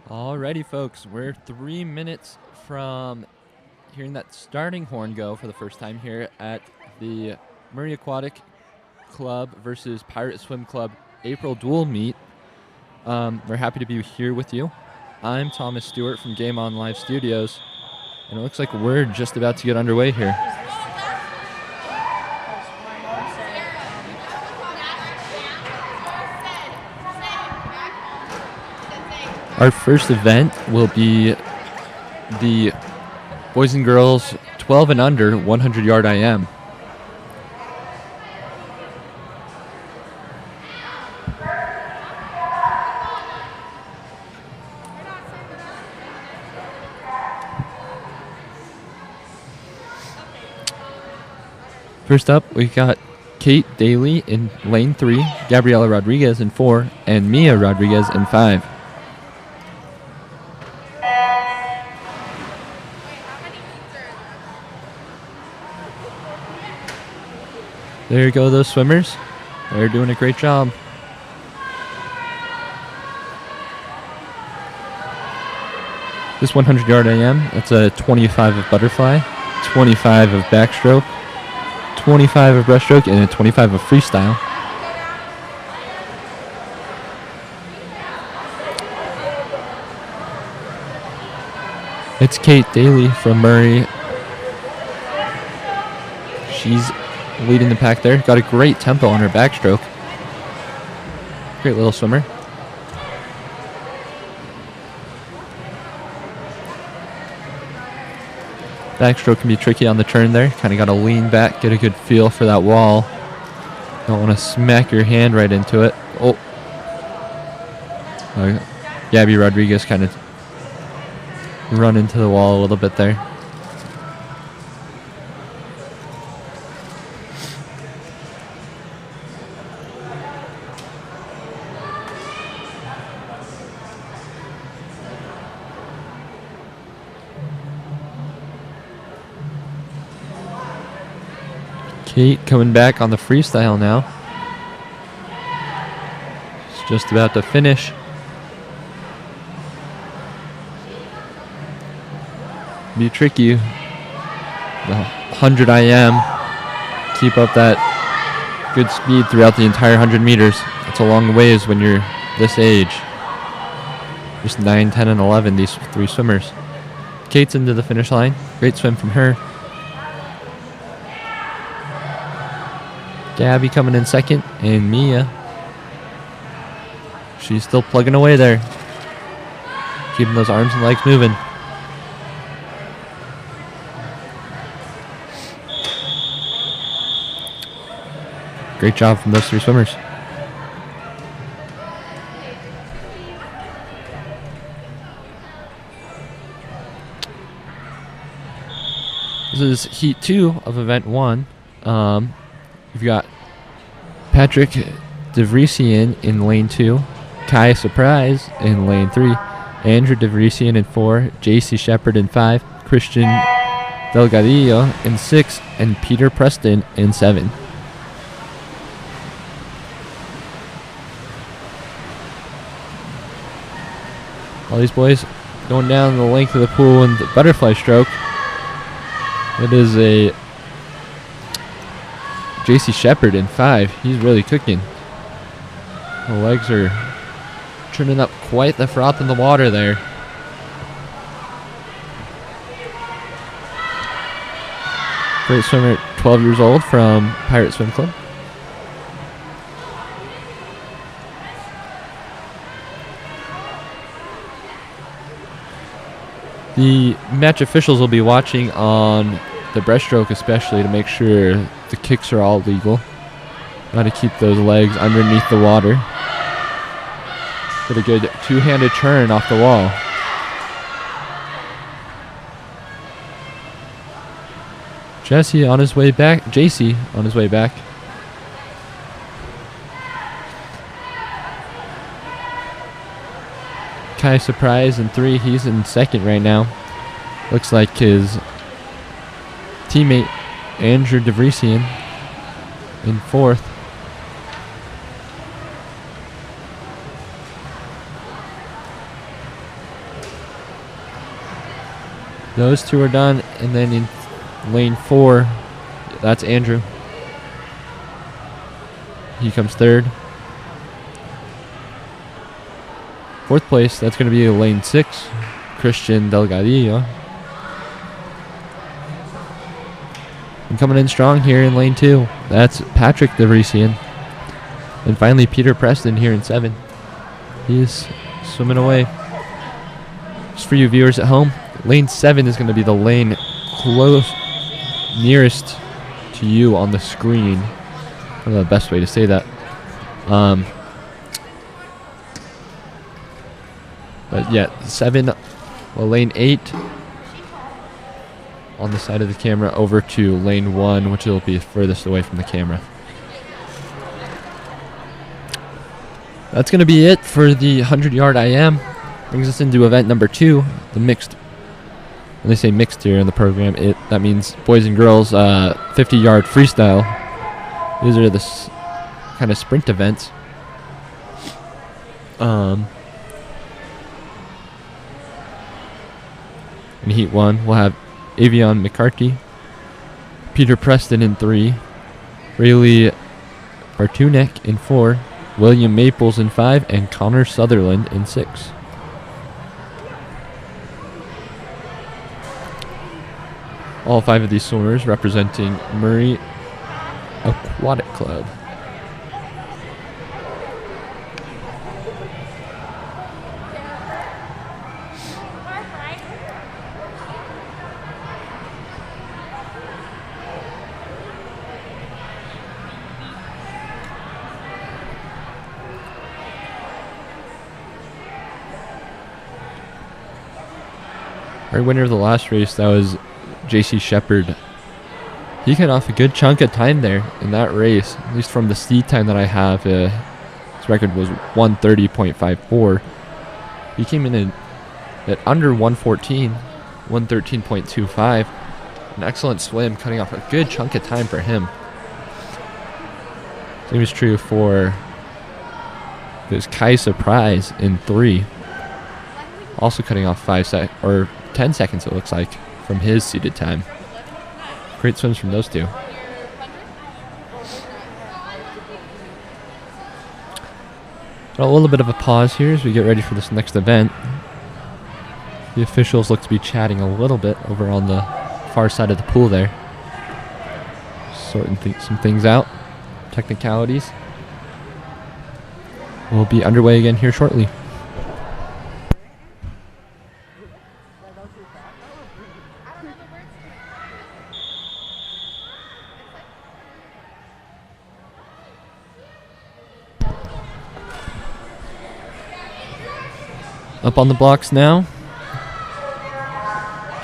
Alrighty, folks, we're 3 minutes from hearing that starting horn go for the first time here at the Murray Aquatic Club versus Pirate Swim Club April dual meet. We're happy to be here with you. I'm Thomas Stewart from Game On Live Studios, and it looks like we're just about to get underway here. Our first event will be the boys and girls 12 and under 100-yard IM. First up, we got Kate Daly in lane 3, Gabriela Rodriguez in 4, and Mia Rodriguez in 5. There you go, those swimmers. They're doing a great job. This 100-yard IM, that's a 25 of butterfly, 25 of backstroke, 25 of breaststroke, and a 25 of freestyle. It's Kate Daly from Murray. She's leading the pack there. Got a great tempo on her backstroke. Great little swimmer. Backstroke can be tricky on the turn there. Kind of got to lean back, get a good feel for that wall. Don't want to smack your hand right into it. Oh. Gabby Rodriguez kind of run into the wall a little bit there. Kate coming back on the freestyle now. She's just about to finish. Be tricky. The 100 IM. Keep up that good speed throughout the entire 100 meters. That's a long ways when you're this age. Just 9, 10, and 11, these three swimmers. Kate's into the finish line. Great swim from her. Gabby coming in second, and Mia. She's still plugging away there. Keeping those arms and legs moving. Great job from those three swimmers. This is heat 2 of event 1. We've got Patrick DeVriesian in lane 2, Kai Surprise in lane 3, Andrew DeVriesian in 4, JC Shepard in 5, Christian Delgadillo in 6, and Peter Preston in 7. All these boys going down the length of the pool in the butterfly stroke. It is a JC Shepard in 5. He's really cooking. The legs are churning up quite the froth in the water there. Great swimmer at 12 years old from Pirate Swim Club. The match officials will be watching on the breaststroke especially to make sure the kicks are all legal. Got to keep those legs underneath the water. Get a good two-handed turn off the wall. JC on his way back. Kai Surprise in 3. He's in second right now. Looks like his teammate Andrew DeVriesian in 4th. Those two are done. And then in lane 4, that's Andrew. He comes third. 4th place, that's going to be lane 6, Christian Delgadillo. And coming in strong here in lane 2, that's Patrick DeVresian. And finally, Peter Preston here in 7. He's swimming away. Just for you viewers at home, lane 7 is going to be the lane nearest to you on the screen. I don't know the best way to say that. But yeah, 7, well, lane 8 on the side of the camera over to lane 1, which will be furthest away from the camera. That's going to be it for the 100-yard IM. Brings us into event number 2, the mixed. When they say mixed here in the program, that means boys and girls 50-yard freestyle. These are the kind of sprint events. In Heat 1, we'll have Avion McCarthy, Peter Preston in 3, Rayleigh Bartunek in 4, William Maples in 5, and Connor Sutherland in 6. All 5 of these swimmers representing Murray Aquatic Club. Our winner of the last race, that was J.C. Shepard. He got off a good chunk of time there in that race, at least from the seed time that I have. His record was 1:30.54. He came in at under 1:14, 1:13.25. An excellent swim, cutting off a good chunk of time for him. Same is true for this Kai Surprise in 3. Also cutting off 10 seconds, it looks like, from his seated time. Great swims from those two. A little bit of a pause here as we get ready for this next event. The officials look to be chatting a little bit over on the far side of the pool there. Sorting some things out. Technicalities. We'll be underway again here shortly. Up on the blocks now.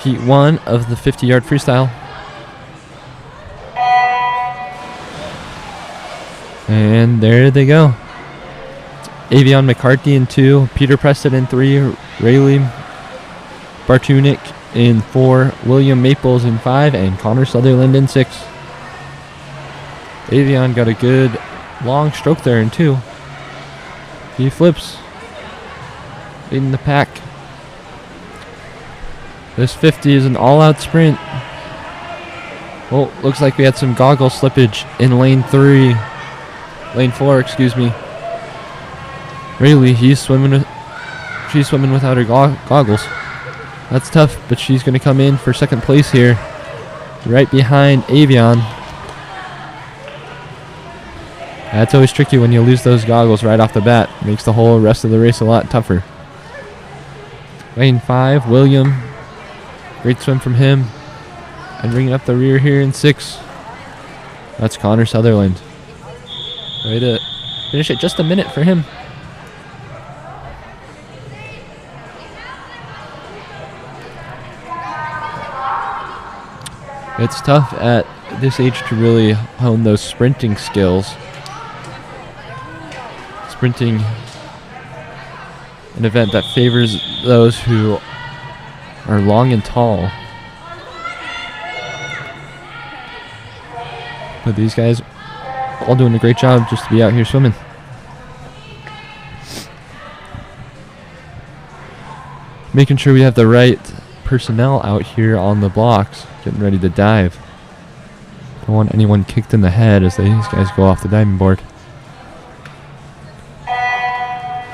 Heat 1 of the 50-yard freestyle. And there they go. Avion McCarthy in 2, Peter Preston in 3, Rayleigh Bartunek in 4, William Maples in 5, and Connor Sutherland in 6. Avion got a good long stroke there in 2. He flips. Leading the pack. This 50 is an all-out sprint. Well, looks like we had some goggle slippage in lane 4, excuse me. Rayleigh, she's swimming without her goggles. That's tough, but she's going to come in for second place here, right behind Avion. That's always tricky when you lose those goggles right off the bat. Makes the whole rest of the race a lot tougher. Lane 5, William. Great swim from him. And bringing up the rear here in 6. That's Connor Sutherland. Way to finish it just a minute for him. It's tough at this age to really hone those sprinting skills. Sprinting, an event that favors those who are long and tall. But these guys all doing a great job just to be out here swimming. Making sure we have the right personnel out here on the blocks, getting ready to dive. Don't want anyone kicked in the head as these guys go off the diving board.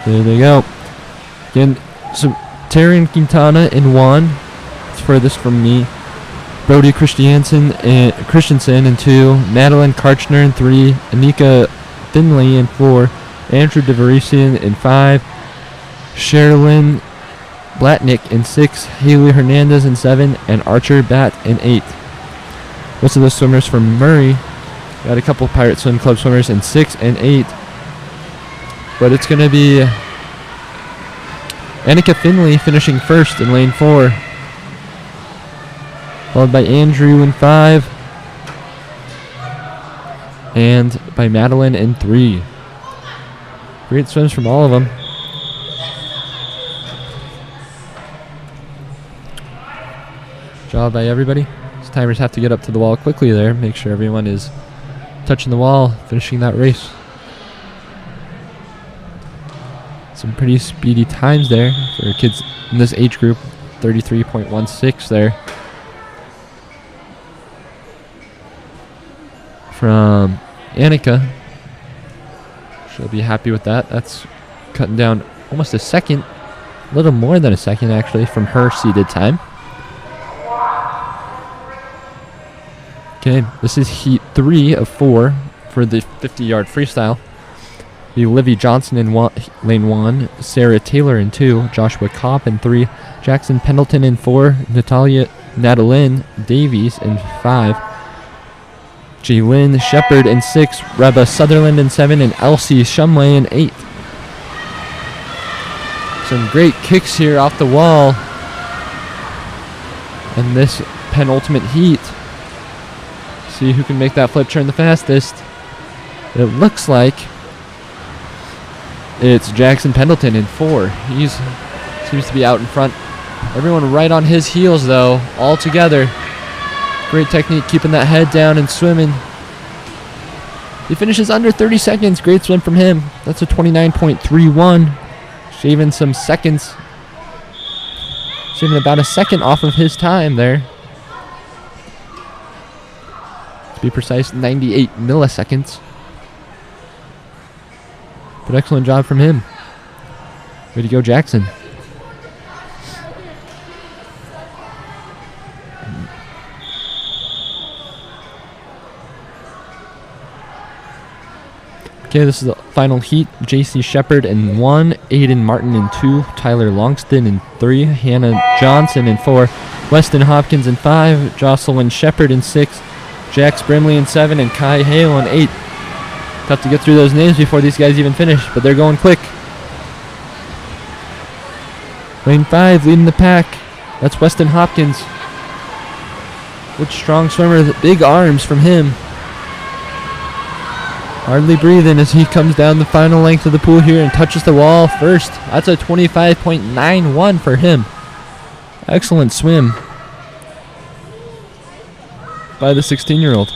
There they go. Again, so Taryn Quintana in 1. It's furthest from me. Brody Christensen in 2. Madeline Karchner in 3. Anika Finley in 4. Andrew DeVarisian in 5. Sherilyn Blatnick in 6. Haley Hernandez in 7. And Archer Batt in 8. Most of those swimmers from Murray. Got a couple Pirate Swim Club swimmers in 6 and 8. But it's going to be Anika Finley finishing first in lane 4. Followed by Andrew in 5. And by Madeline in 3. Great swims from all of them. Job by everybody. These timers have to get up to the wall quickly there. Make sure everyone is touching the wall, finishing that race. Some pretty speedy times there for kids in this age group. 33.16 there. From Anika. She'll be happy with that. That's cutting down almost a second. A little more than a second, actually, from her seeded time. Okay, this is heat 3 of 4 for the 50-yard freestyle. The Livy Johnson in lane 1, Sarah Taylor in 2, Joshua Kopp in 3, Jackson Pendleton in 4, Natalie Davies in 5, Jaylyn Shepard in 6, Reba Sutherland in 7, and Elsie Shumway in 8. Some great kicks here off the wall in this penultimate heat. See who can make that flip turn the fastest. It looks like it's Jackson Pendleton in 4. He seems to be out in front. Everyone right on his heels, though, all together. Great technique, keeping that head down and swimming. He finishes under 30 seconds. Great swim from him. That's a 29.31. Shaving some seconds. Shaving about a second off of his time there. To be precise, 98 milliseconds. But excellent job from him. Way to go, Jackson. Okay, this is the final heat. J.C. Shepard in 1, Aiden Martin in 2, Tyler Longston in 3, Hannah Johnson in 4, Weston Hopkins in 5, Jocelyn Shepard in 6, Jax Brimley in 7, and Kai Hale in 8. Tough to get through those names before these guys even finish, but they're going quick. Lane 5 leading the pack. That's Weston Hopkins. Good strong swimmer, big arms from him. Hardly breathing as he comes down the final length of the pool here and touches the wall first. That's a 25.91 for him. Excellent swim by the 16-year-old.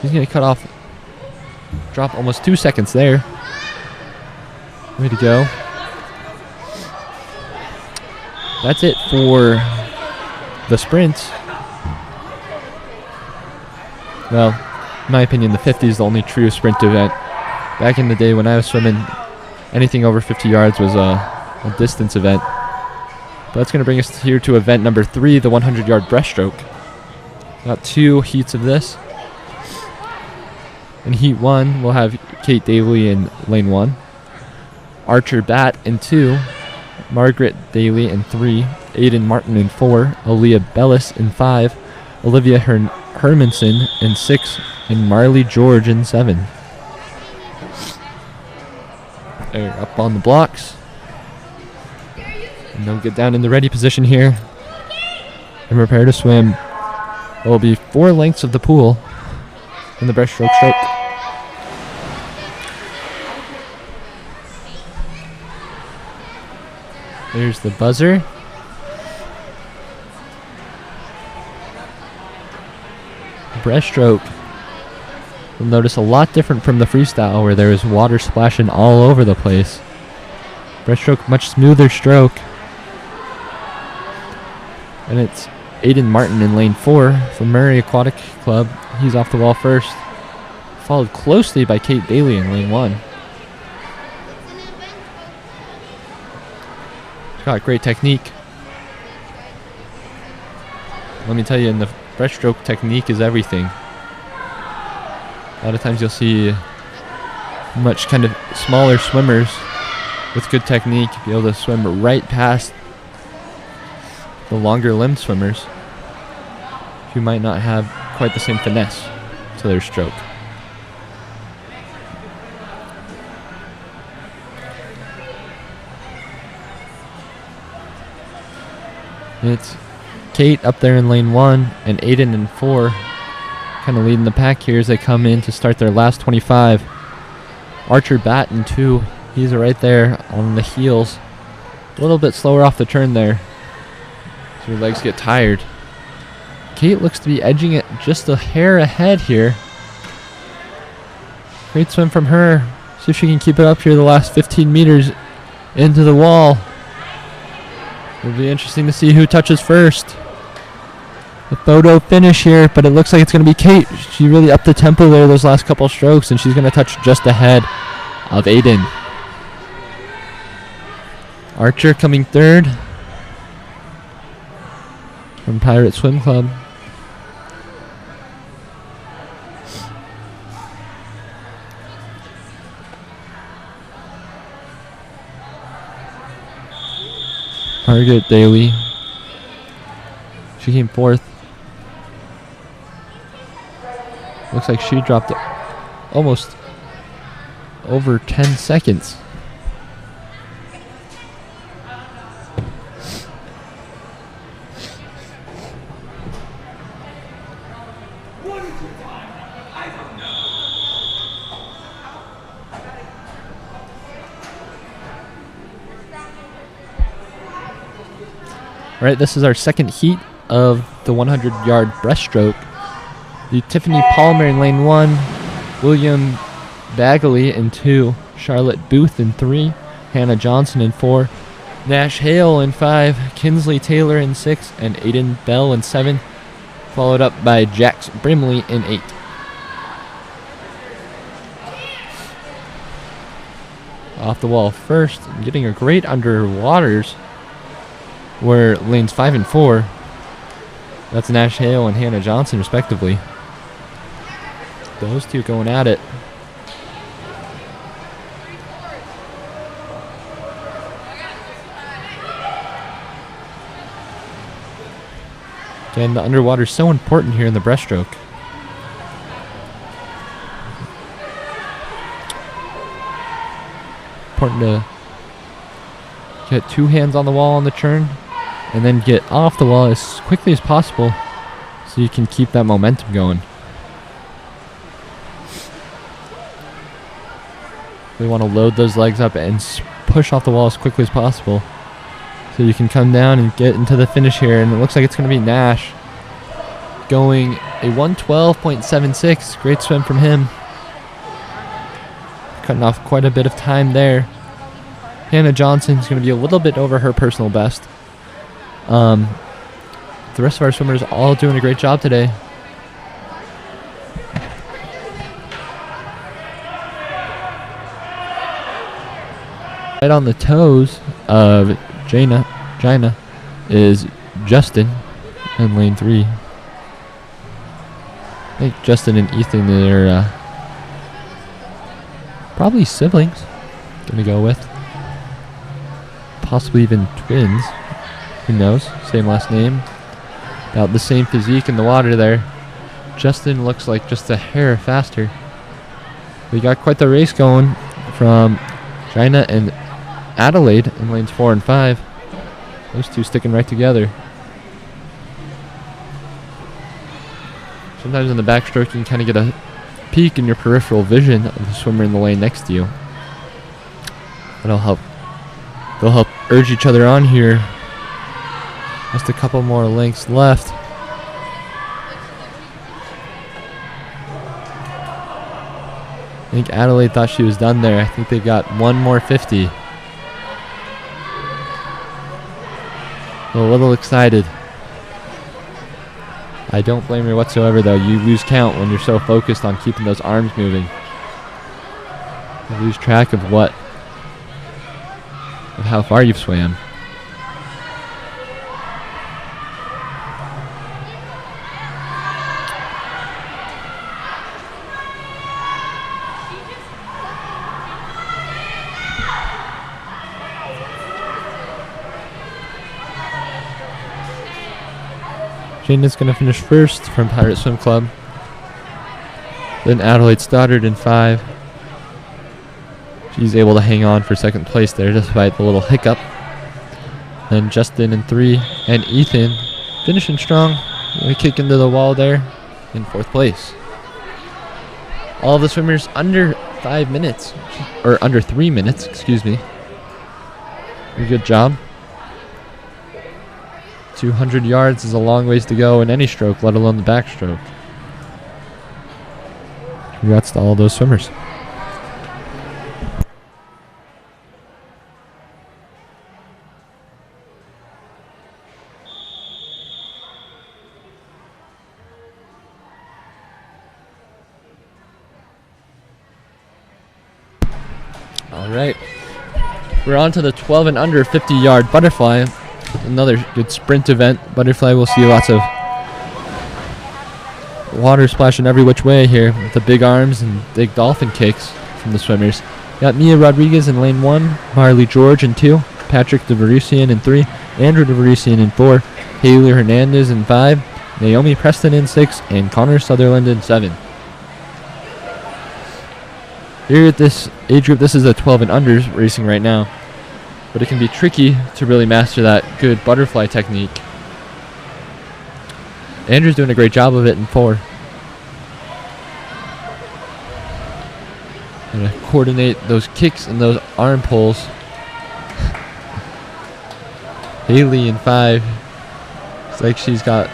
He's going to cut off, drop almost 2 seconds there. Way to go. That's it for the sprints. Well, in my opinion, the 50 is the only true sprint event. Back in the day when I was swimming, anything over 50 yards was a distance event. But that's going to bring us here to event number 3, the 100-yard breaststroke. Got 2 heats of this. In heat 1, we'll have Kate Daly in lane 1, Archer Batt in 2, Margaret Daly in 3, Aiden Martin in 4, Aaliyah Bellis in 5, Olivia Hermanson in 6, and Marley George in 7. They're up on the blocks. And they'll get down in the ready position here and prepare to swim. There will be 4 lengths of the pool in the breaststroke stroke. There's the buzzer. Breaststroke. You'll notice a lot different from the freestyle where there is water splashing all over the place. Breaststroke, much smoother stroke. And it's Aiden Martin in lane 4 from Murray Aquatic Club. He's off the wall first. Followed closely by Kate Daly in lane 1. She's got great technique. Let me tell you, in the breaststroke, technique is everything. A lot of times you'll see much kind of smaller swimmers with good technique be able to swim right past the longer limbed swimmers who might not have quite the same finesse to their stroke. It's Kate up there in lane 1 and Aiden in 4, kind of leading the pack here as they come in to start their last 25. Archer Batt in 2, he's right there on the heels. A little bit slower off the turn there, so your legs get tired. Kate looks to be edging it just a hair ahead here. Great swim from her. See if she can keep it up here the last 15 meters into the wall. It'll be interesting to see who touches first. The photo finish here, but it looks like it's going to be Kate. She really upped the tempo there those last couple strokes, and she's going to touch just ahead of Aiden. Archer coming third from Pirate Swim Club. Margaret Daly, she came 4th. Looks like she dropped almost over 10 seconds. All right, this is our second heat of the 100-yard breaststroke. The Tiffany Palmer in lane 1, William Bagley in 2, Charlotte Booth in 3, Hannah Johnson in 4, Nash Hale in 5, Kinsley Taylor in 6, and Aiden Bell in 7, followed up by Jax Brimley in 8. Off the wall first, getting a great underwaters were lanes 5 and 4. That's Nash Hale and Hannah Johnson respectively. Those two going at it. Again, the underwater is so important here in the breaststroke. Important to get 2 hands on the wall on the turn and then get off the wall as quickly as possible so you can keep that momentum going. We want to load those legs up and push off the wall as quickly as possible so you can come down and get into the finish here. And it looks like it's going to be Nash going a 1:12.76. Great swim from him. Cutting off quite a bit of time there. Hannah Johnson's going to be a little bit over her personal best. The rest of our swimmers all doing a great job today. Right on the toes of Jaina is Justin in lane 3. I think Justin and Ethan are probably siblings. Gonna go with. Possibly even twins. Who knows? Same last name. About the same physique in the water there. Justin looks like just a hair faster. We got quite the race going from China and Adelaide in lanes 4 and 5. Those two sticking right together. Sometimes in the backstroke you can kind of get a peek in your peripheral vision of the swimmer in the lane next to you. That'll help. They'll help urge each other on here. Just a couple more lengths left. I think Adelaide thought she was done there. I think they've got one more 50. A little excited. I don't blame her whatsoever, though. You lose count when you're so focused on keeping those arms moving. You lose track of how far you've swam. Jaden's going to finish first from Pirate Swim Club. Then Adelaide Stoddard in 5. She's able to hang on for second place there despite the little hiccup. Then Justin in 3. And Ethan finishing strong. A kick into the wall there in 4th place. All of the swimmers under 5 minutes. Or under 3 minutes, excuse me. Very good job. 200 yards is a long ways to go in any stroke, let alone the backstroke. Congrats to all those swimmers. All right. We're on to the 12 and under 50-yard butterfly. Another good sprint event. Butterfly will see lots of water splashing every which way here with the big arms and big dolphin kicks from the swimmers. Got Mia Rodriguez in lane 1, Marley George in 2, Patrick DeVarusian in 3, Andrew DeVarusian in 4, Haley Hernandez in 5, Naomi Preston in 6, and Connor Sutherland in 7. Here at this age group, this is a 12 and unders racing right now. But it can be tricky to really master that good butterfly technique. Andrew's doing a great job of it in 4. Gonna coordinate those kicks and those arm pulls. Haley in 5. It's like she's got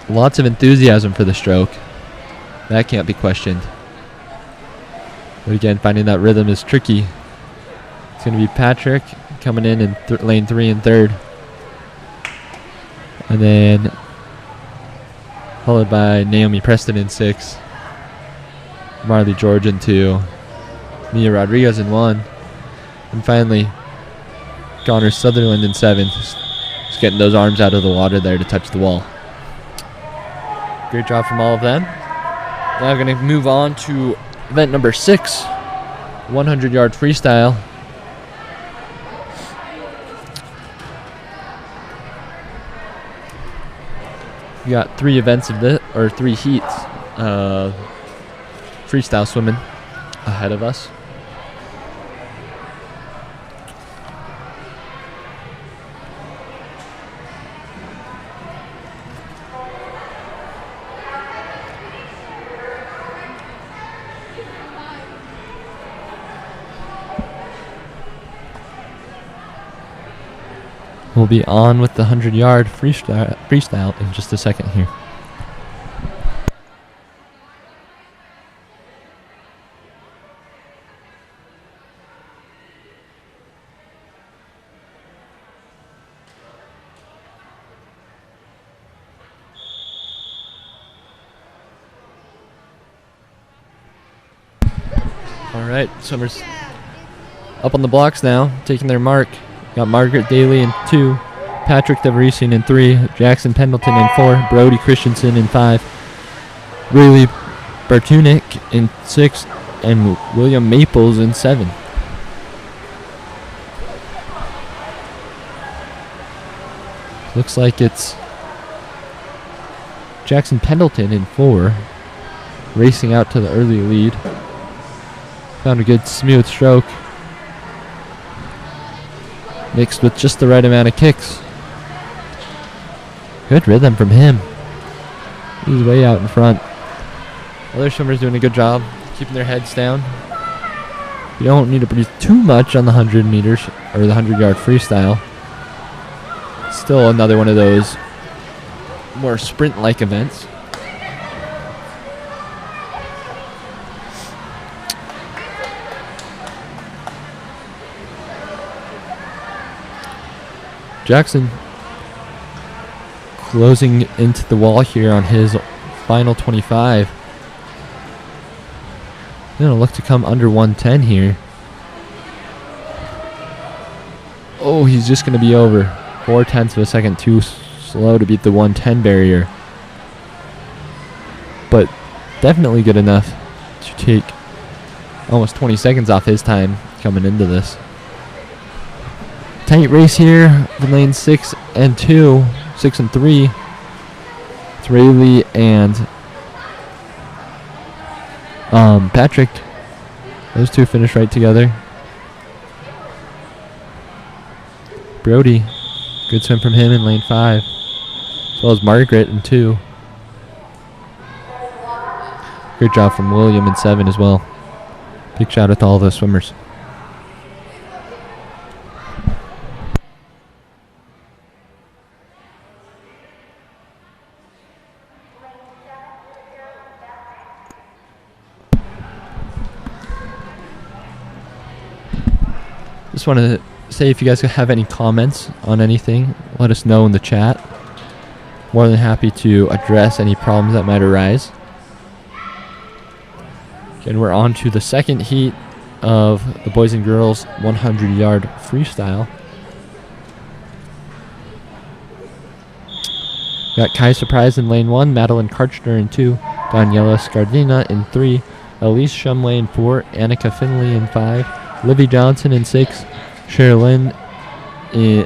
lots of enthusiasm for the stroke. That can't be questioned. But again, finding that rhythm is tricky. It's going to be Patrick coming in lane 3 and 3rd. And then followed by Naomi Preston in 6. Marley George in 2. Mia Rodriguez in 1. And finally, Connor Sutherland in 7. Just getting those arms out of the water there to touch the wall. Great job from all of them. Now we're going to move on to event number 6, 100-yard freestyle. We got 3 events of this, or 3 heats of freestyle swimming ahead of us. We'll be on with the 100-yard freestyle in just a second here. All right, swimmers up on the blocks now, taking their mark. Got Margaret Daly in 2, Patrick DeVarusian in 3, Jackson Pendleton in 4, Brody Christensen in 5, Rayleigh Bartunik in 6, and William Maples in 7. Looks like it's Jackson Pendleton in 4, racing out to the early lead. Found a good smooth stroke, mixed with just the right amount of kicks. Good rhythm from him. He's way out in front. Other swimmers doing a good job keeping their heads down. You don't need to produce too much on the 100 meters or the 100-yard freestyle. Still another one of those more sprint-like events. Jackson closing into the wall here on his final 25. Gonna look to come under 110 here. Oh, he's just gonna be over. 0.4 of a second too slow to beat the 110 barrier. But definitely good enough to take almost 20 seconds off his time coming into this. Tight race here in lane 6 and 2, 6 and 3. It's Rayleigh and Patrick. Those two finish right together. Brody, good swim from him in lane 5, as well as Margaret in 2. Great job from William in 7 as well. Big shout out to all those swimmers. Just want to say, if you guys have any comments on anything, let us know in the chat. More than happy to address any problems that might arise. Again, we're on to the second heat of the boys and girls 100-yard freestyle. Got Kai Surprise in lane 1, Madeline Karchner in 2, Daniela Scardina in 3, Elise Shumway in 4, Annika Finley in 5, Livy Johnson in 6, Sherilyn in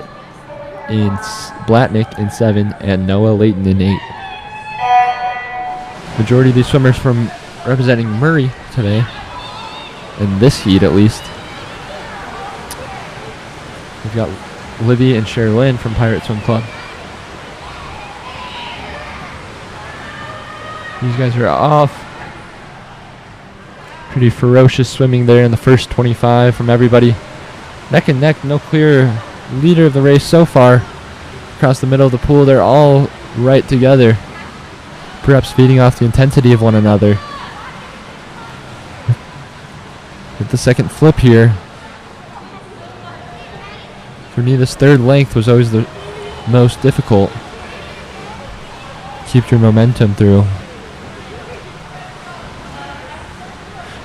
Blatnick in 7, and Noah Layton in 8. Majority of these swimmers from representing Murray today, in this heat at least. We've got Livy and Sherilyn from Pirate Swim Club. These guys are off. Pretty ferocious swimming there in the first 25 from everybody. Neck and neck, no clear leader of the race so far. Across the middle of the pool, they're all right together, perhaps feeding off the intensity of one another. With the second flip here, for me this third length was always the most difficult. Keep your momentum through.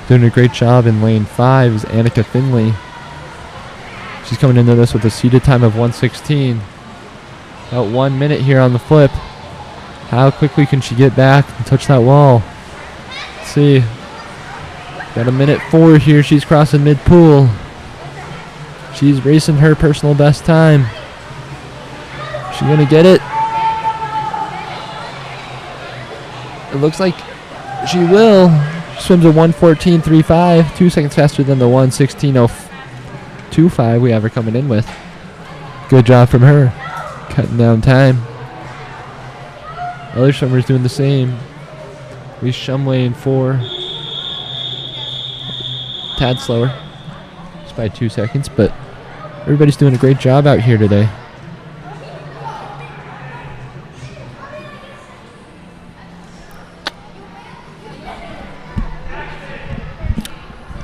Doing a great job in lane 5 is Annika Finley. She's coming into this with a seated time of 1:16. About 1 minute here on the flip. How quickly can she get back and touch that wall? Let's see. Got a minute 4 here. She's crossing mid-pool. She's racing her personal best time. Is she gonna get it? It looks like she will. She swims a 1:14.35, 2 seconds faster than the 1:16.025 we have her coming in with. Good job from her, cutting down time. Other swimmers doing the same. Elise Shumway in 4. Tad slower, just by 2 seconds, but everybody's doing a great job out here today.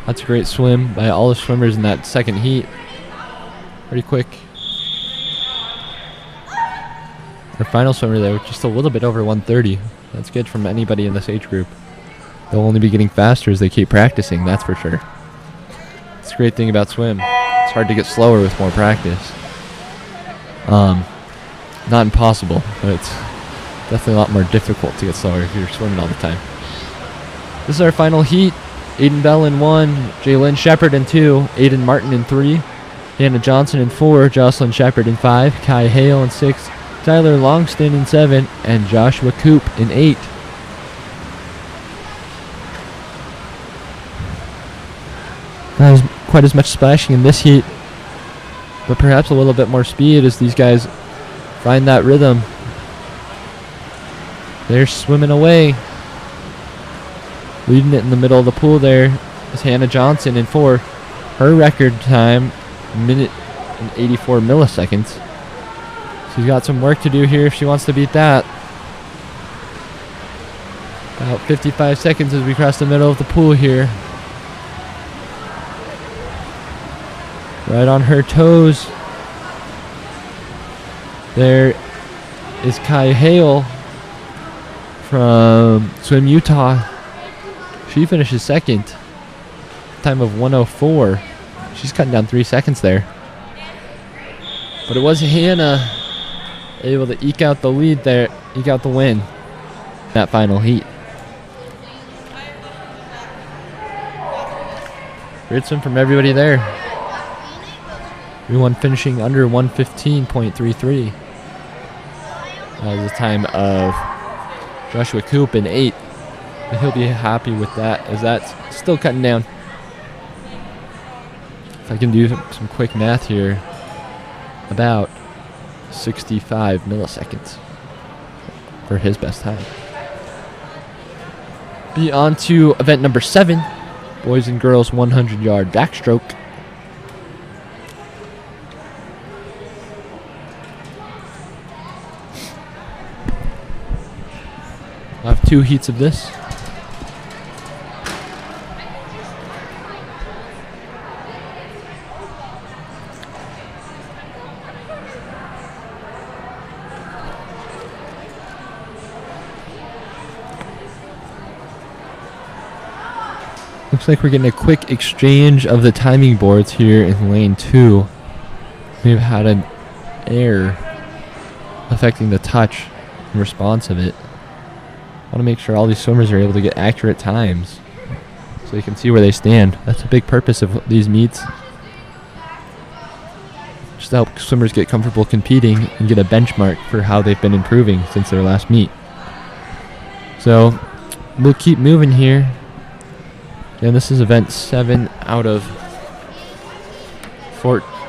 That's a great swim by all the swimmers in that second heat. Pretty quick. Our final swimmer there, just a little bit over 1:30. That's good from anybody in this age group. They'll only be getting faster as they keep practicing, that's for sure. It's a great thing about swim. It's hard to get slower with more practice. Not impossible, but it's definitely a lot more difficult to get slower if you're swimming all the time. This is our final heat. Aiden Bell in 1, Jalen Shepard in 2, Aiden Martin in 3, Hannah Johnson in 4, Jocelyn Shepard in 5, Kai Hale in 6, Tyler Longston in 7, and Joshua Coop in 8. Not as quite as much splashing in this heat, but perhaps a little bit more speed as these guys find that rhythm. They're swimming away. Leading it in the middle of the pool there is Hannah Johnson in 4. Her record time, minute and 84 milliseconds. She's got some work to do here if she wants to beat that. About 55 seconds as we cross the middle of the pool here. Right on her toes. There is Kai Hale from Swim Utah. She finishes second. Time of 1:04. She's cutting down 3 seconds there. But it was Hannah able to eke out the lead there, eke out the win that final heat. Great swim from everybody there. Everyone finishing under 115.33. That was the time of Joshua Coop in 8. And he'll be happy with that, as that's still cutting down. If I can do some quick math here, about 65 milliseconds for his best time. Be on to event number 7, boys and girls 100-yard backstroke. I'll have 2 heats of this. Looks like we're getting a quick exchange of the timing boards here in lane 2. We've had an error affecting the touch and response of it. I want to make sure all these swimmers are able to get accurate times so you can see where they stand. That's a big purpose of these meets. Just to help swimmers get comfortable competing and get a benchmark for how they've been improving since their last meet. So we'll keep moving here. And this is event 7 out of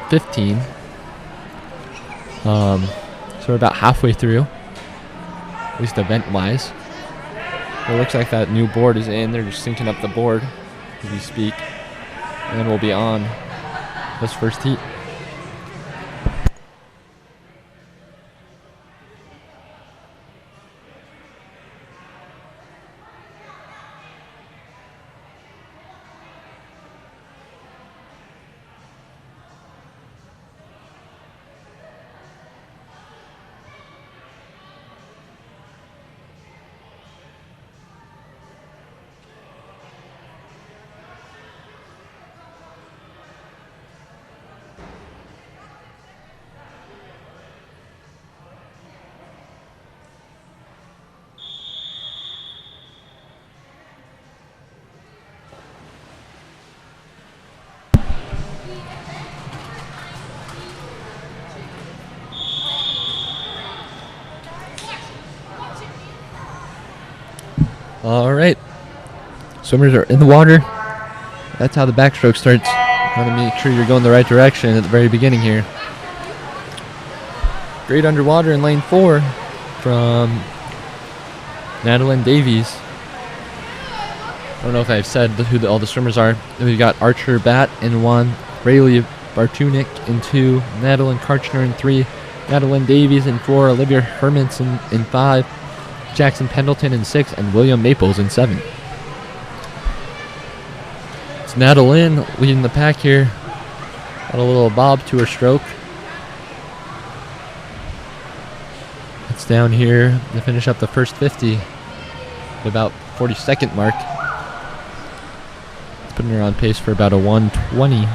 15. So we're about halfway through, at least event-wise. It looks like that new board is in. They're just syncing up the board as we speak. And then we'll be on this first heat. All right, swimmers are in the water. That's how the backstroke starts. Want to make sure you're going the right direction at the very beginning here. Great underwater in lane 4 from Madeline Davies. I don't know if I've said who all the swimmers are. We've got Archer Batt in 1, Rayleigh Bartunik in 2, Madeline Karchner in 3, Madeline Davies in 4, Olivia Hermanson in 5, Jackson Pendleton in 6, and William Maples in 7. It's Madeline leading the pack here. Got a little bob to her stroke. It's down here to finish up the first 50 at about 42nd mark. It's putting her on pace for about a 120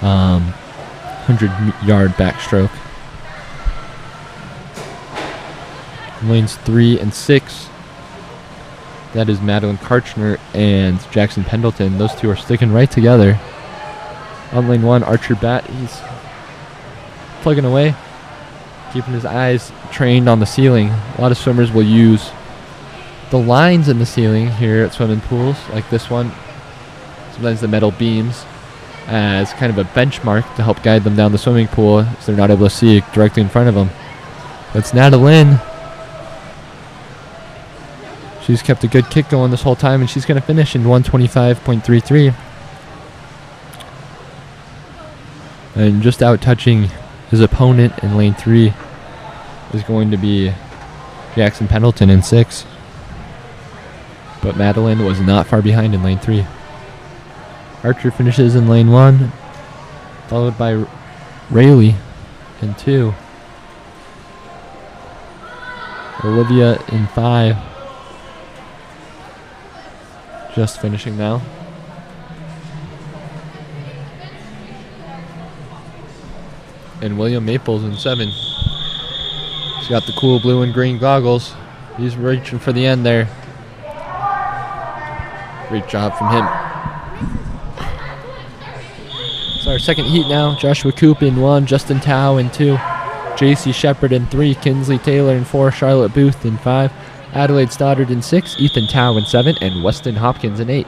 100-yard backstroke. Lanes 3 and 6, that is Madeline Karchner and Jackson Pendleton. Those two are sticking right together. On lane 1, Archer Batt, he's plugging away, keeping his eyes trained on the ceiling. A lot of swimmers will use the lines in the ceiling here at swimming pools, like this one, sometimes the metal beams, as kind of a benchmark to help guide them down the swimming pool if they're not able to see directly in front of them. That's Madeline. She's kept a good kick going this whole time, and she's going to finish in 125.33. And just out touching his opponent in lane 3 is going to be Jackson Pendleton in 6. But Madeline was not far behind in lane 3. Archer finishes in lane 1, followed by Rayleigh in 2. Olivia in 5. Just finishing now. And William Maples in 7. He's got the cool blue and green goggles. He's reaching for the end there. Great job from him. So our second heat now. Joshua Coop in 1, Justin Tao in 2, JC Shepard in 3, Kinsley Taylor in 4, Charlotte Booth in 5, Adelaide Stoddard in 6, Ethan Tao in 7, and Weston Hopkins in 8.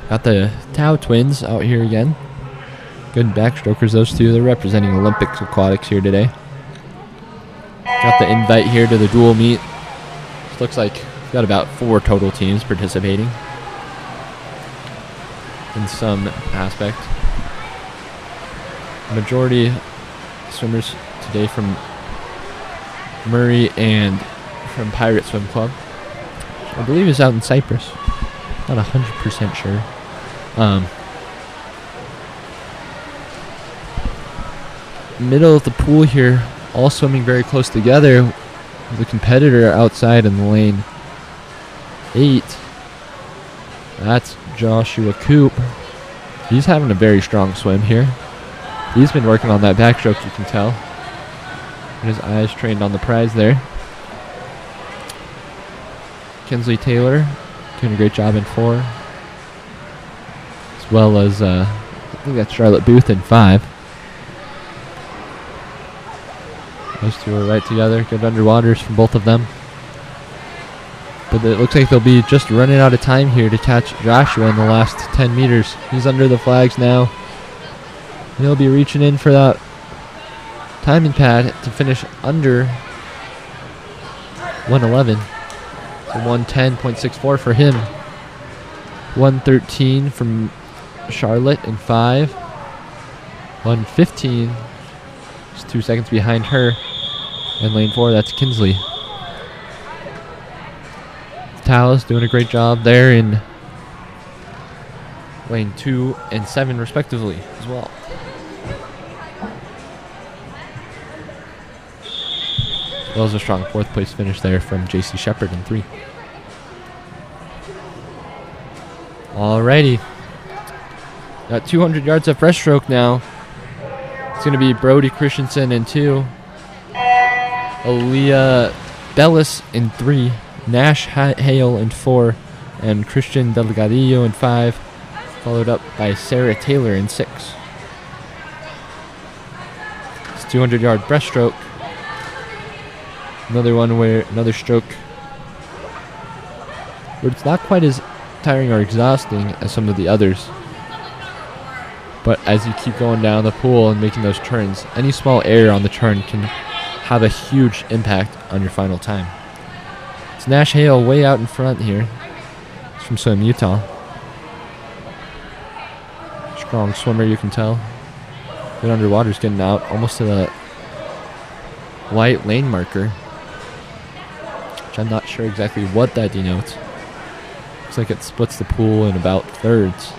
Got the Tao twins out here again. Good backstrokers, those two. They're representing Olympics Aquatics here today. Got the invite here to the dual meet. Looks like we've got about 4 total teams participating in some aspect. Majority swimmers today from Murray and from Pirate Swim Club. I believe is out in Cyprus. Not 100% sure. Middle of the pool here, all swimming very close together. The competitor outside in lane 8. That's Joshua Coop. He's having a very strong swim here. He's been working on that backstroke, you can tell. And his eyes trained on the prize there. Kinsley Taylor doing a great job in 4. As well as, I think that's Charlotte Booth in 5. Those two are right together. Good underwaters from both of them. But it looks like they'll be just running out of time here to catch Joshua in the last 10 meters. He's under the flags now. And he'll be reaching in for that timing pad to finish under 111. So 110.64 for him. 113 from Charlotte in 5. 115. Just 2 seconds behind her. And lane 4, that's Kinsley. Taos doing a great job there in lane 2 and 7 respectively as well. That was a strong 4th place finish there from JC Shepard in 3. Alrighty. Got 200 yards of breaststroke now. It's going to be Brody Christensen in 2. Aaliyah Bellis in 3. Nash Hale in 4. And Christian Delgadillo in 5. Followed up by Sarah Taylor in 6. It's 200-yard breaststroke. Another one where another stroke where it's not quite as tiring or exhausting as some of the others. But as you keep going down the pool and making those turns, any small error on the turn can have a huge impact on your final time. It's Nash Hale way out in front here. It's from Swim, Utah. Strong swimmer, you can tell. Good underwater's getting out almost to the white lane marker, which I'm not sure exactly what that denotes. Looks like it splits the pool in about thirds.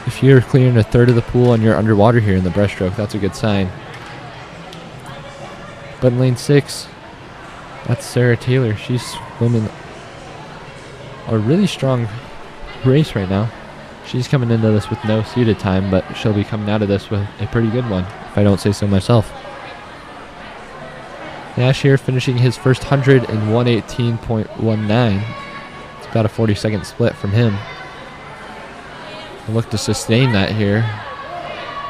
If you're clearing a third of the pool and you're underwater here in the breaststroke, that's a good sign. But in lane 6, that's Sarah Taylor. She's swimming a really strong race right now. She's coming into this with no seated time, but she'll be coming out of this with a pretty good one, if I don't say so myself. Nash here finishing his first 100 in 118.19. It's about a 40-second split from him. He'll look to sustain that here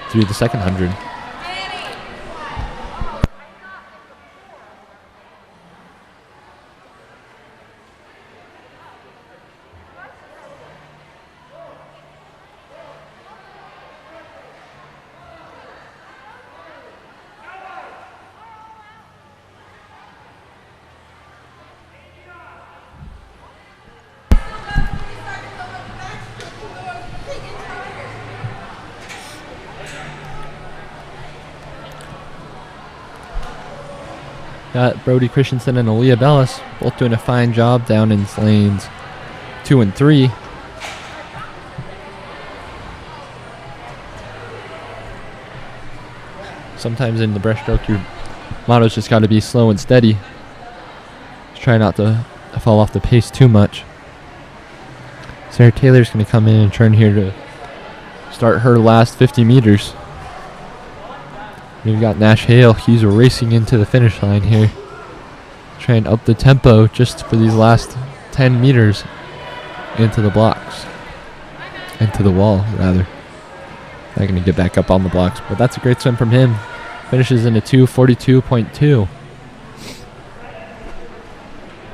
through the second 100. Got Brody Christensen and Aaliyah Bellis both doing a fine job down in lanes 2 and 3. Sometimes in the breaststroke you're Motto's just got to be slow and steady. Just try not to fall off the pace too much. Sarah Taylor's going to come in and turn here to start her last 50 meters. We've got Nash Hale. He's racing into the finish line here. Trying to up the tempo just for these last 10 meters into the blocks. Into the wall, rather. Not going to get back up on the blocks, but that's a great swim from him. Finishes in a 2:42.2.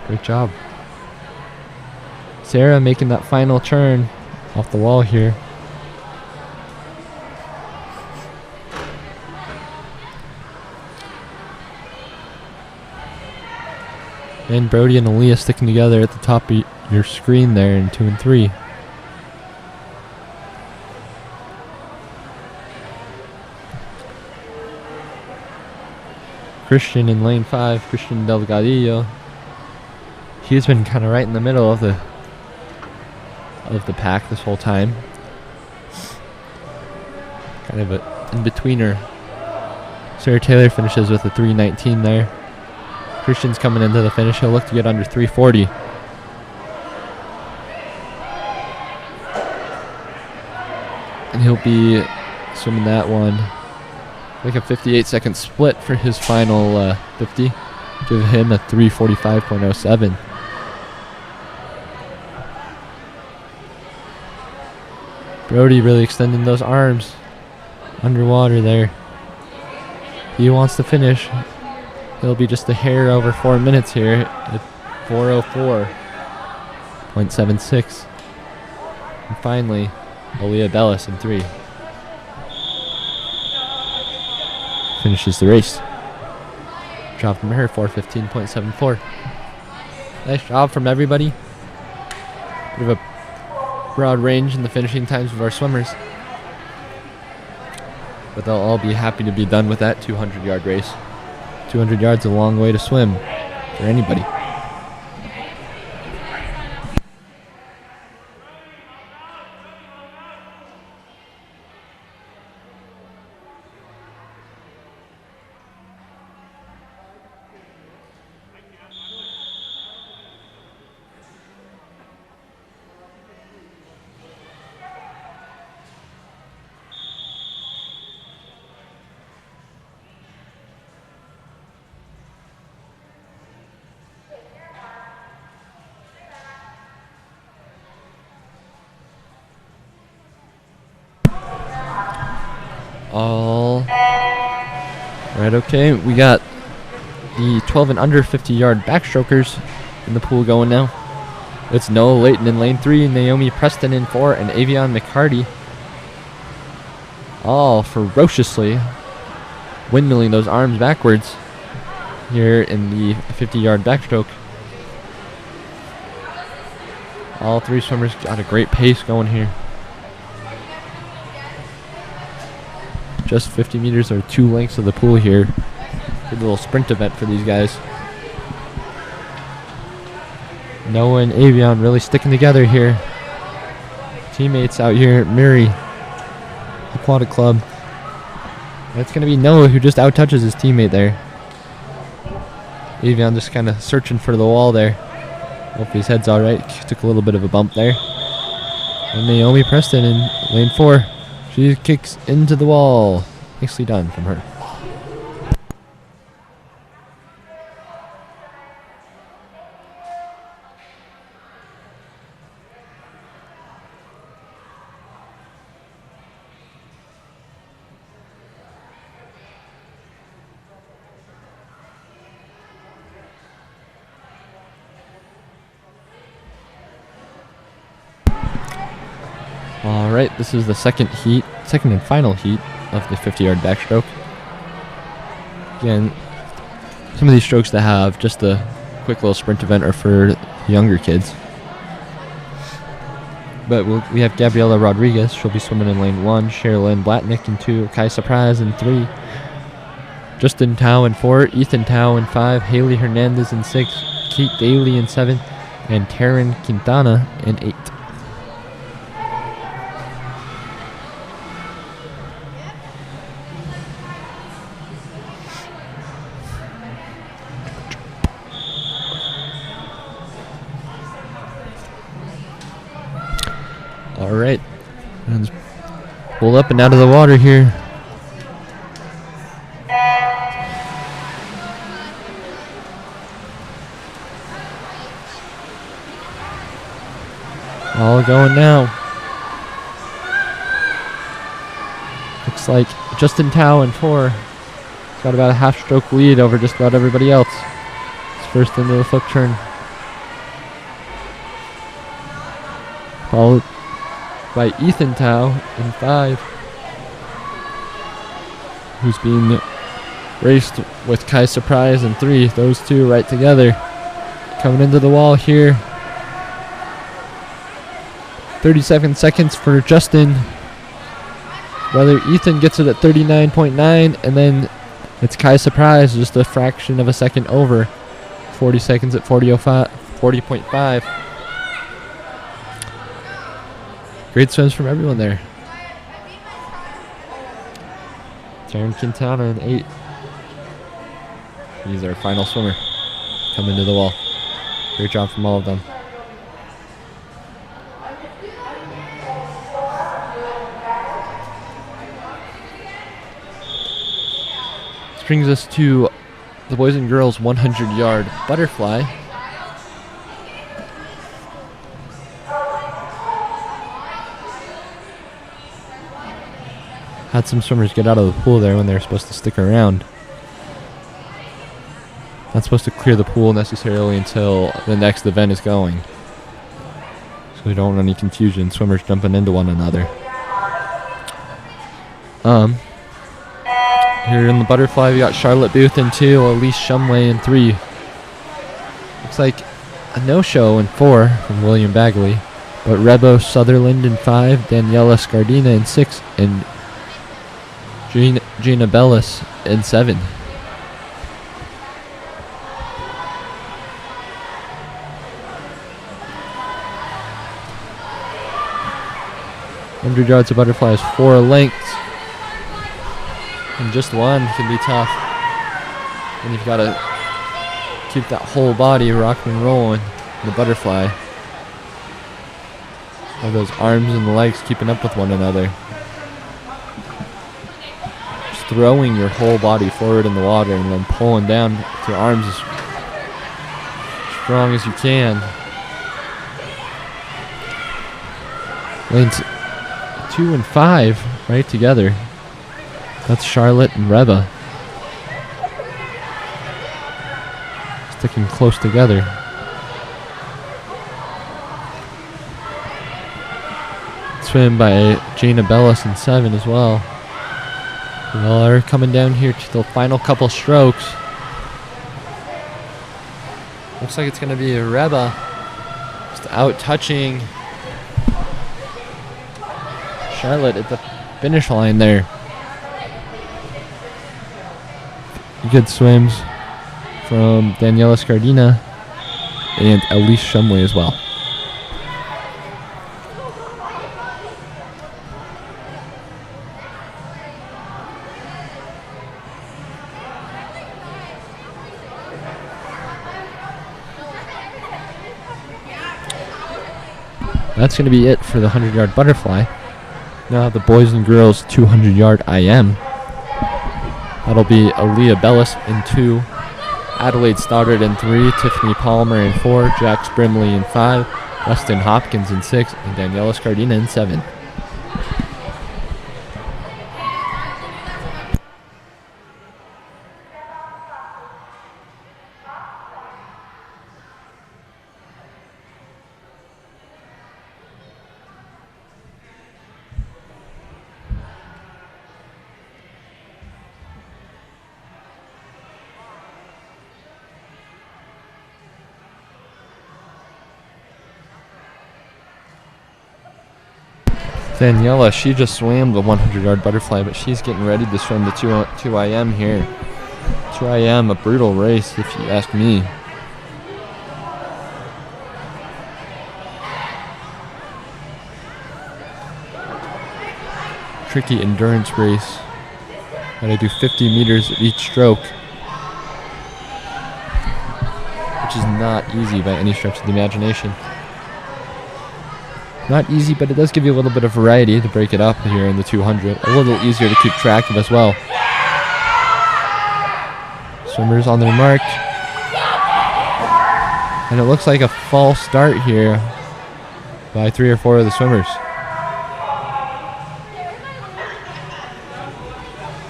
Great job. Sarah making that final turn off the wall here. And Brody and Aaliyah sticking together at the top of your screen there in 2 and 3. Christian in lane 5, Christian Delgadillo. He's been kind of right in the middle of the pack this whole time. Kind of a in-betweener. Sarah Taylor finishes with a 3:19 there. Christian's coming into the finish. He'll look to get under 3:40. And he'll be swimming that one. Like a 58-second split for his final 50. Give him a 3:45.07. Brody really extending those arms underwater there. He wants to finish. He'll be just a hair over 4 minutes here at 4:04.76. And finally, Aaliyah Bellis in 3. Finishes the race. Job from her, 4:15.74. Nice job from everybody. Bit of a broad range in the finishing times of our swimmers. But they'll all be happy to be done with that 200-yard race. 200 yards is a long way to swim for anybody. All right, okay. We got the 12 and under 50-yard backstrokers in the pool going now. It's Noah Layton in lane 3, Naomi Preston in 4, and Avion McCarty all ferociously windmilling those arms backwards here in the 50-yard backstroke. All three swimmers got a great pace going here. Just 50 meters or 2 lengths of the pool here. Good little sprint event for these guys. Noah and Avion really sticking together here. Teammates out here at Murray Aquatic Club. That's going to be Noah who just out-touches his teammate there. Avion just kind of searching for the wall there. Hope his head's all right. Took a little bit of a bump there. And Naomi Preston in lane 4. She kicks into the wall. Nicely done from her. All right, this is the second and final heat of the 50-yard backstroke. Again, some of these strokes that have just a quick little sprint event are for younger kids. But we have Gabriela Rodriguez. She'll be swimming in lane 1. Sherilyn Blatnick in 2. Kai Surprise in 3. Justin Tao in 4. Ethan Tao in 5. Haley Hernandez in 6. Kate Daly in 7. And Taryn Quintana in 8. All right. Let's pull up and out of the water here. All going now. Looks like Justin Tao in 4. He's got about a half-stroke lead over just about everybody else. He's first into the flip turn. Followed by Ethan Tao in 5, who's being raced with Kai Surprise in 3. Those two right together. Coming into the wall here. 37 seconds for Justin. Whether Ethan gets it at 39.9, and then it's Kai Surprise, just a fraction of a second over. 40 seconds at 40.5. Great swims from everyone there. Jaron Quintana in 8. He's our final swimmer. Coming to the wall. Great job from all of them. Brings us to the boys and girls 100-yard butterfly. Had some swimmers get out of the pool there when they were supposed to stick around. Not supposed to clear the pool necessarily until the next event is going, so we don't want any confusion, swimmers jumping into one another. Here in the butterfly, we got Charlotte Booth in 2, Elise Shumway in 3. Looks like a no-show in 4 from William Bagley, but Rebo Sutherland in 5, Daniela Scardina in 6, and Gina Bellis in 7. Hundred yards of butterfly is 4 lengths. And just one can be tough. And you've got to keep that whole body rocking and rolling in the butterfly. Have those arms and the legs keeping up with one another. Just throwing your whole body forward in the water and then pulling down with your arms as strong as you can. Lanes 2 and 5 right together. That's Charlotte and Reba. Sticking close together. Swim by Gina Bellis in 7 as well. We all are coming down here to the final couple strokes. Looks like it's going to be a Reba just out touching Charlotte at the finish line there. Good swims from Daniela Scardina and Elise Shumway as well. That's going to be it for the 100-yard butterfly. Now the boys and girls 200-yard IM. That'll be Aaliyah Bellis in 2, Adelaide Stoddard in 3, Tiffany Palmer in 4, Jax Brimley in 5, Dustin Hopkins in 6, and Daniela Scardina in 7. Daniela, she just swam the 100-yard butterfly, but she's getting ready to swim the 2 IM here. 2 IM, a brutal race, if you ask me. Tricky endurance race. Gotta do 50 meters at each stroke, which is not easy by any stretch of the imagination. Not easy, but it does give you a little bit of variety to break it up here in the 200. A little easier to keep track of as well. Swimmers on their mark. And it looks like a false start here by 3 or 4 of the swimmers.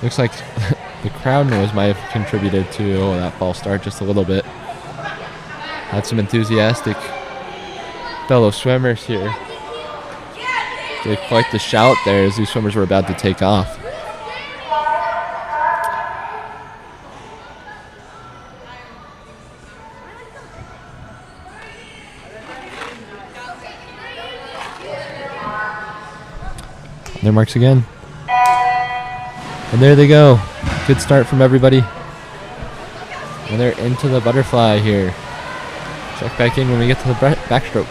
Looks like the crowd noise might have contributed to that false start just a little bit. Had some enthusiastic fellow swimmers here. Gave quite the shout there as these swimmers were about to take off. Their marks again. And there they go. Good start from everybody. And they're into the butterfly here. Check back in when we get to the backstroke.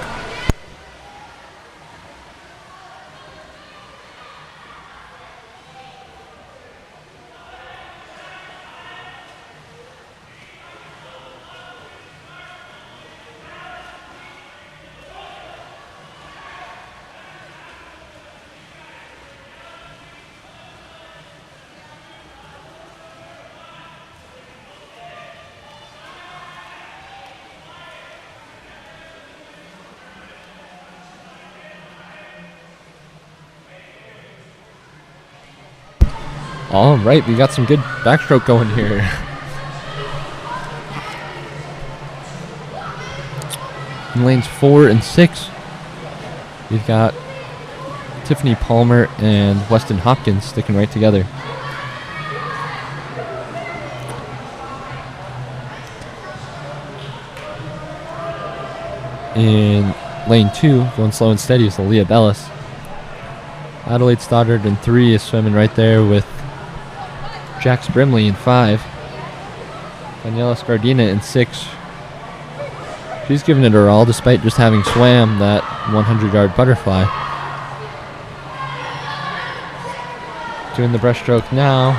All right, we got some good backstroke going here. In lanes 4 and 6, we've got Tiffany Palmer and Weston Hopkins sticking right together. In lane 2, going slow and steady, is Aaliyah Bellis. Adelaide Stoddard in 3 is swimming right there with Jax Brimley in 5. Daniela Scardina in 6. She's giving it her all despite just having swam that 100-yard butterfly. Doing the breaststroke now.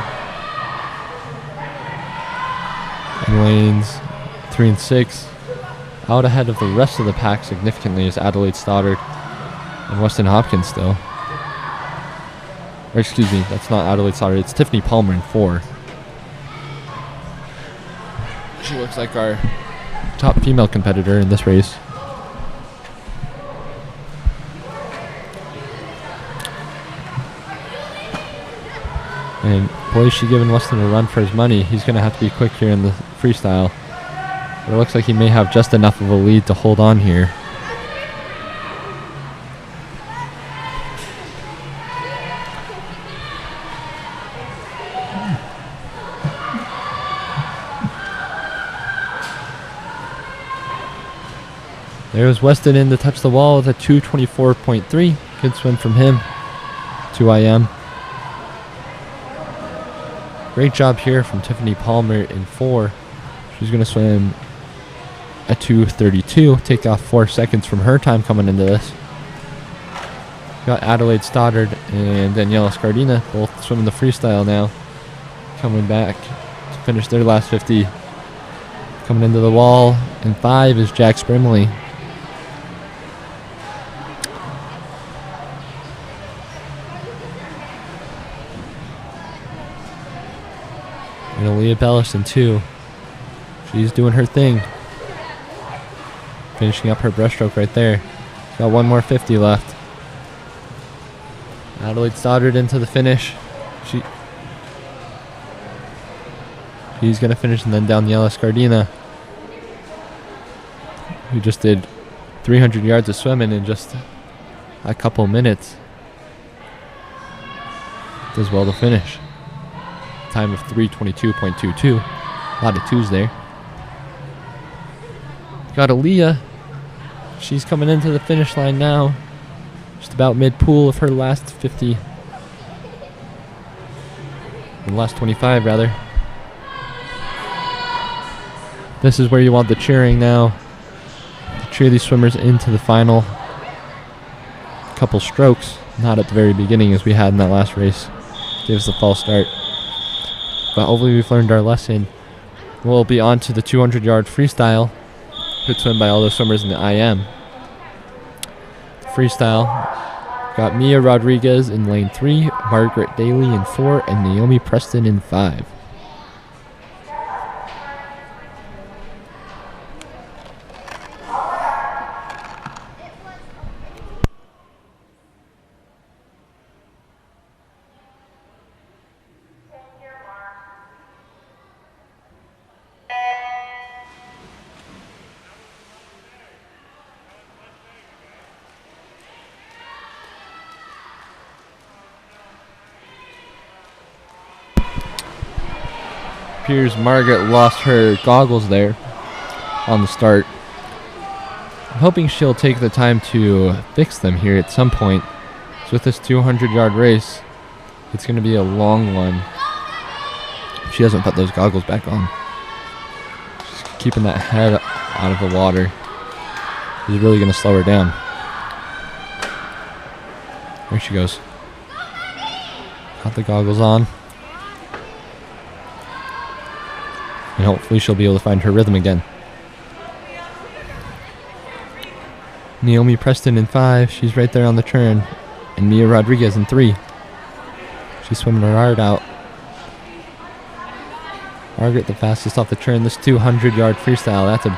In lanes 3 and 6. Out ahead of the rest of the pack significantly is Adelaide Stoddard and Weston Hopkins still. Or excuse me, that's not Adelaide Stoddard, it's Tiffany Palmer in 4. She looks like our top female competitor in this race. And boy, is she giving Weston a run for his money. He's going to have to be quick here in the freestyle. But it looks like he may have just enough of a lead to hold on here. There's Weston in to touch the wall with a 2:24.3. Good swim from him. 2 IM. Great job here from Tiffany Palmer in 4. She's going to swim a 2:32. Take off 4 seconds from her time coming into this. Got Adelaide Stoddard and Daniela Scardina both swimming the freestyle now. Coming back to finish their last 50. Coming into the wall in 5 is Jax Brimley. And Aaliyah Bellis in 2. She's doing her thing. Finishing up her breaststroke right there. Got one more 50 left. Adelaide Stoddard into the finish. She's going to finish, and then Daniela Scardina, who just did 300 yards of swimming in just a couple minutes, does well to finish. Time of 3:22.22. A lot of 2s there. Got Aaliyah. She's coming into the finish line now. Just about mid-pool of her last 50. The last 25, rather. This is where you want the cheering now. To cheer these swimmers into the final couple strokes. Not at the very beginning as we had in that last race. Gives the false start. But hopefully we've learned our lesson. We'll be on to the 200-yard freestyle. Good swim by all those swimmers in the IM. freestyle. Got Mia Rodriguez in lane 3, Margaret Daly in 4, and Naomi Preston in 5. Appears Margaret lost her goggles there on the start. I'm hoping she'll take the time to fix them here at some point. So with this 200-yard race, it's going to be a long one if she doesn't put those goggles back on. Just keeping that head out of the water is really going to slow her down. There she goes. Got the goggles on. And hopefully she'll be able to find her rhythm again. Naomi Preston in 5. She's right there on the turn. And Mia Rodriguez in 3. She's swimming her heart out. Margaret the fastest off the turn. This 200-yard freestyle. That's a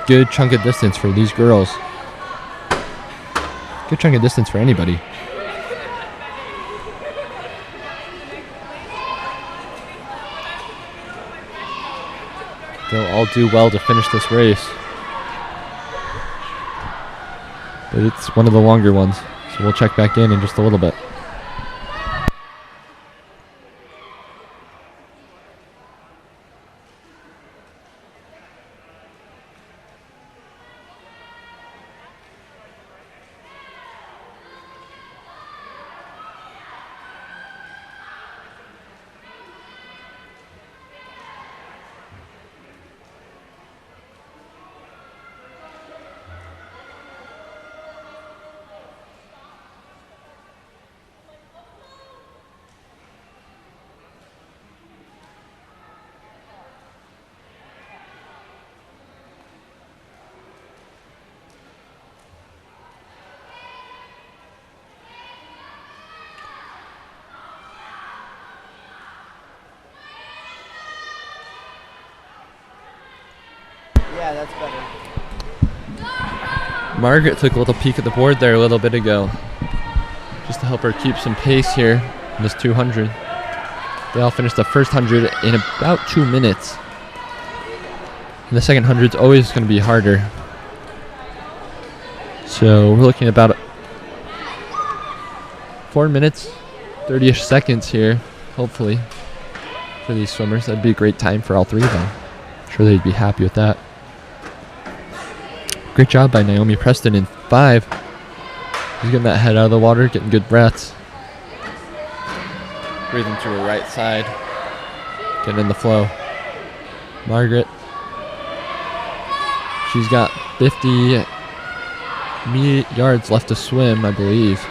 good chunk of distance for these girls. Good chunk of distance for anybody. They'll all do well to finish this race. But it's one of the longer ones, so we'll check back in just a little bit. Yeah, that's better. Margaret took a little peek at the board there a little bit ago, just to help her keep some pace here in this 200. They all finished the first 100 in about 2 minutes. And the second 100's always going to be harder. So we're looking at about 4 minutes, 30-ish seconds here, hopefully, for these swimmers. That'd be a great time for all three of them. I'm sure they'd be happy with that. Great job by Naomi Preston in 5. She's getting that head out of the water, getting good breaths. Breathing to her right side. Getting in the flow. Margaret. She's got 50 yards left to swim, I believe.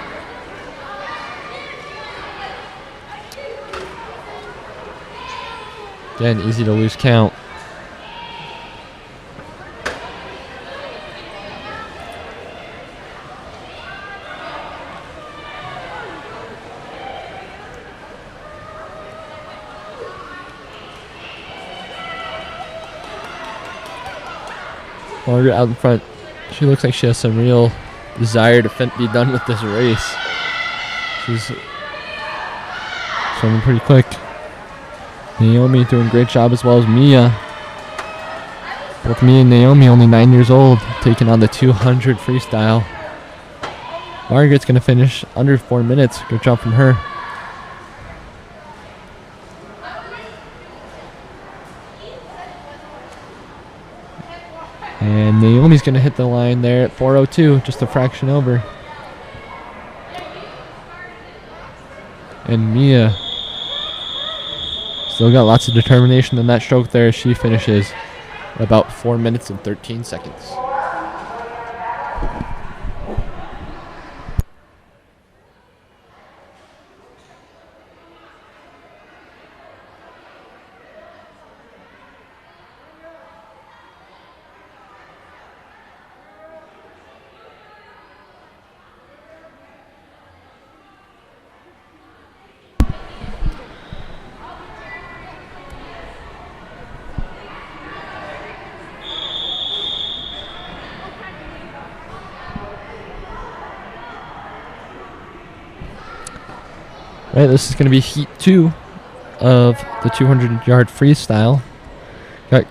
Again, easy to lose count. Margaret out in front. She looks like she has some real desire to be done with this race. She's swimming pretty quick. Naomi doing a great job as well as Mia. Both Mia and Naomi only 9 years old, taking on the 200 freestyle. Margaret's going to finish under 4 minutes. Good job from her. And Naomi's going to hit the line there at 4:02, just a fraction over. And Mia still got lots of determination in that stroke there as she finishes at about 4 minutes and 13 seconds. All right, this is going to be heat 2 of the 200-yard freestyle. Got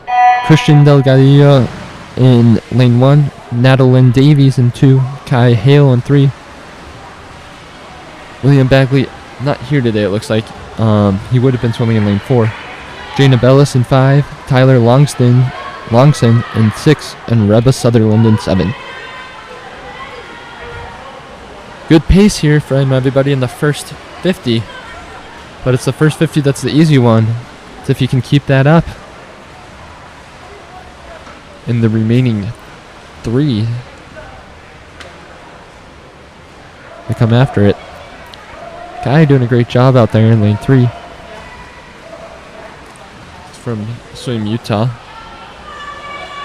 Christian Delgadillo in lane 1, Nadalyn Davies in 2, Kai Hale in 3. William Bagley not here today, it looks like. He would have been swimming in lane 4. Jana Bellis in 5, Tyler Longson in 6, and Reba Sutherland in 7. Good pace here from everybody in the first 50, but it's the first 50 that's the easy one. So if you can keep that up in the remaining 3, they come after it. Kai doing a great job out there in lane 3. It's from Swim, Utah.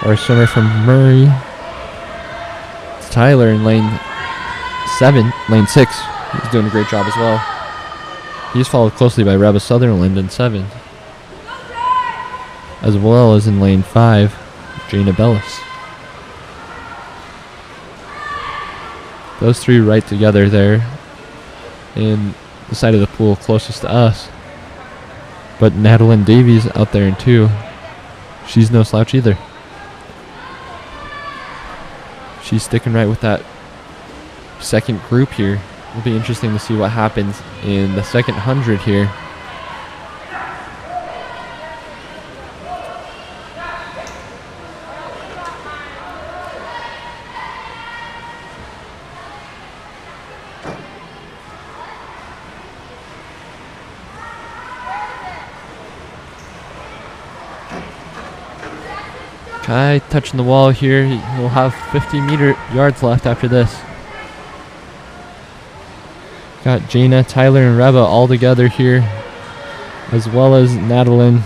Or a swimmer from Murray. It's Tyler in lane 6. He's doing a great job as well. He's followed closely by Reba Sutherland in 7. As well as in lane 5, Jana Bellis. Those 3 right together there in the side of the pool closest to us. But Nadalyn Davies out there in 2. She's no slouch either. She's sticking right with that second group here. It'll be interesting to see what happens in the second 100 here. Kai touching the wall here. He'll have 50 yards left after this. Got Jana, Tyler, and Reba all together here, as well as Nadalyn.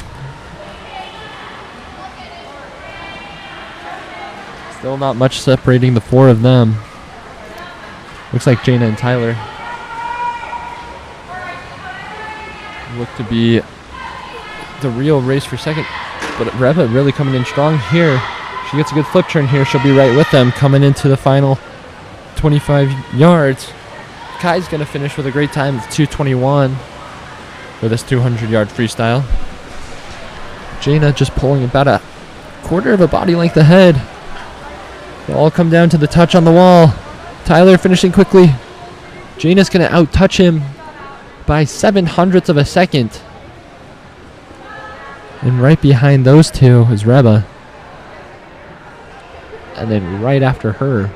Still not much separating the 4 of them. Looks like Jana and Tyler look to be the real race for second. But Reba really coming in strong here. She gets a good flip turn here. She'll be right with them coming into the final 25 yards. Kai's going to finish with a great time of 2:21 for this 200-yard freestyle. Jana just pulling about a quarter of a body length ahead. It'll all come down to the touch on the wall. Tyler finishing quickly. Jana's going to out-touch him by 0.07 of a second. And right behind those 2 is Reba. And then right after her,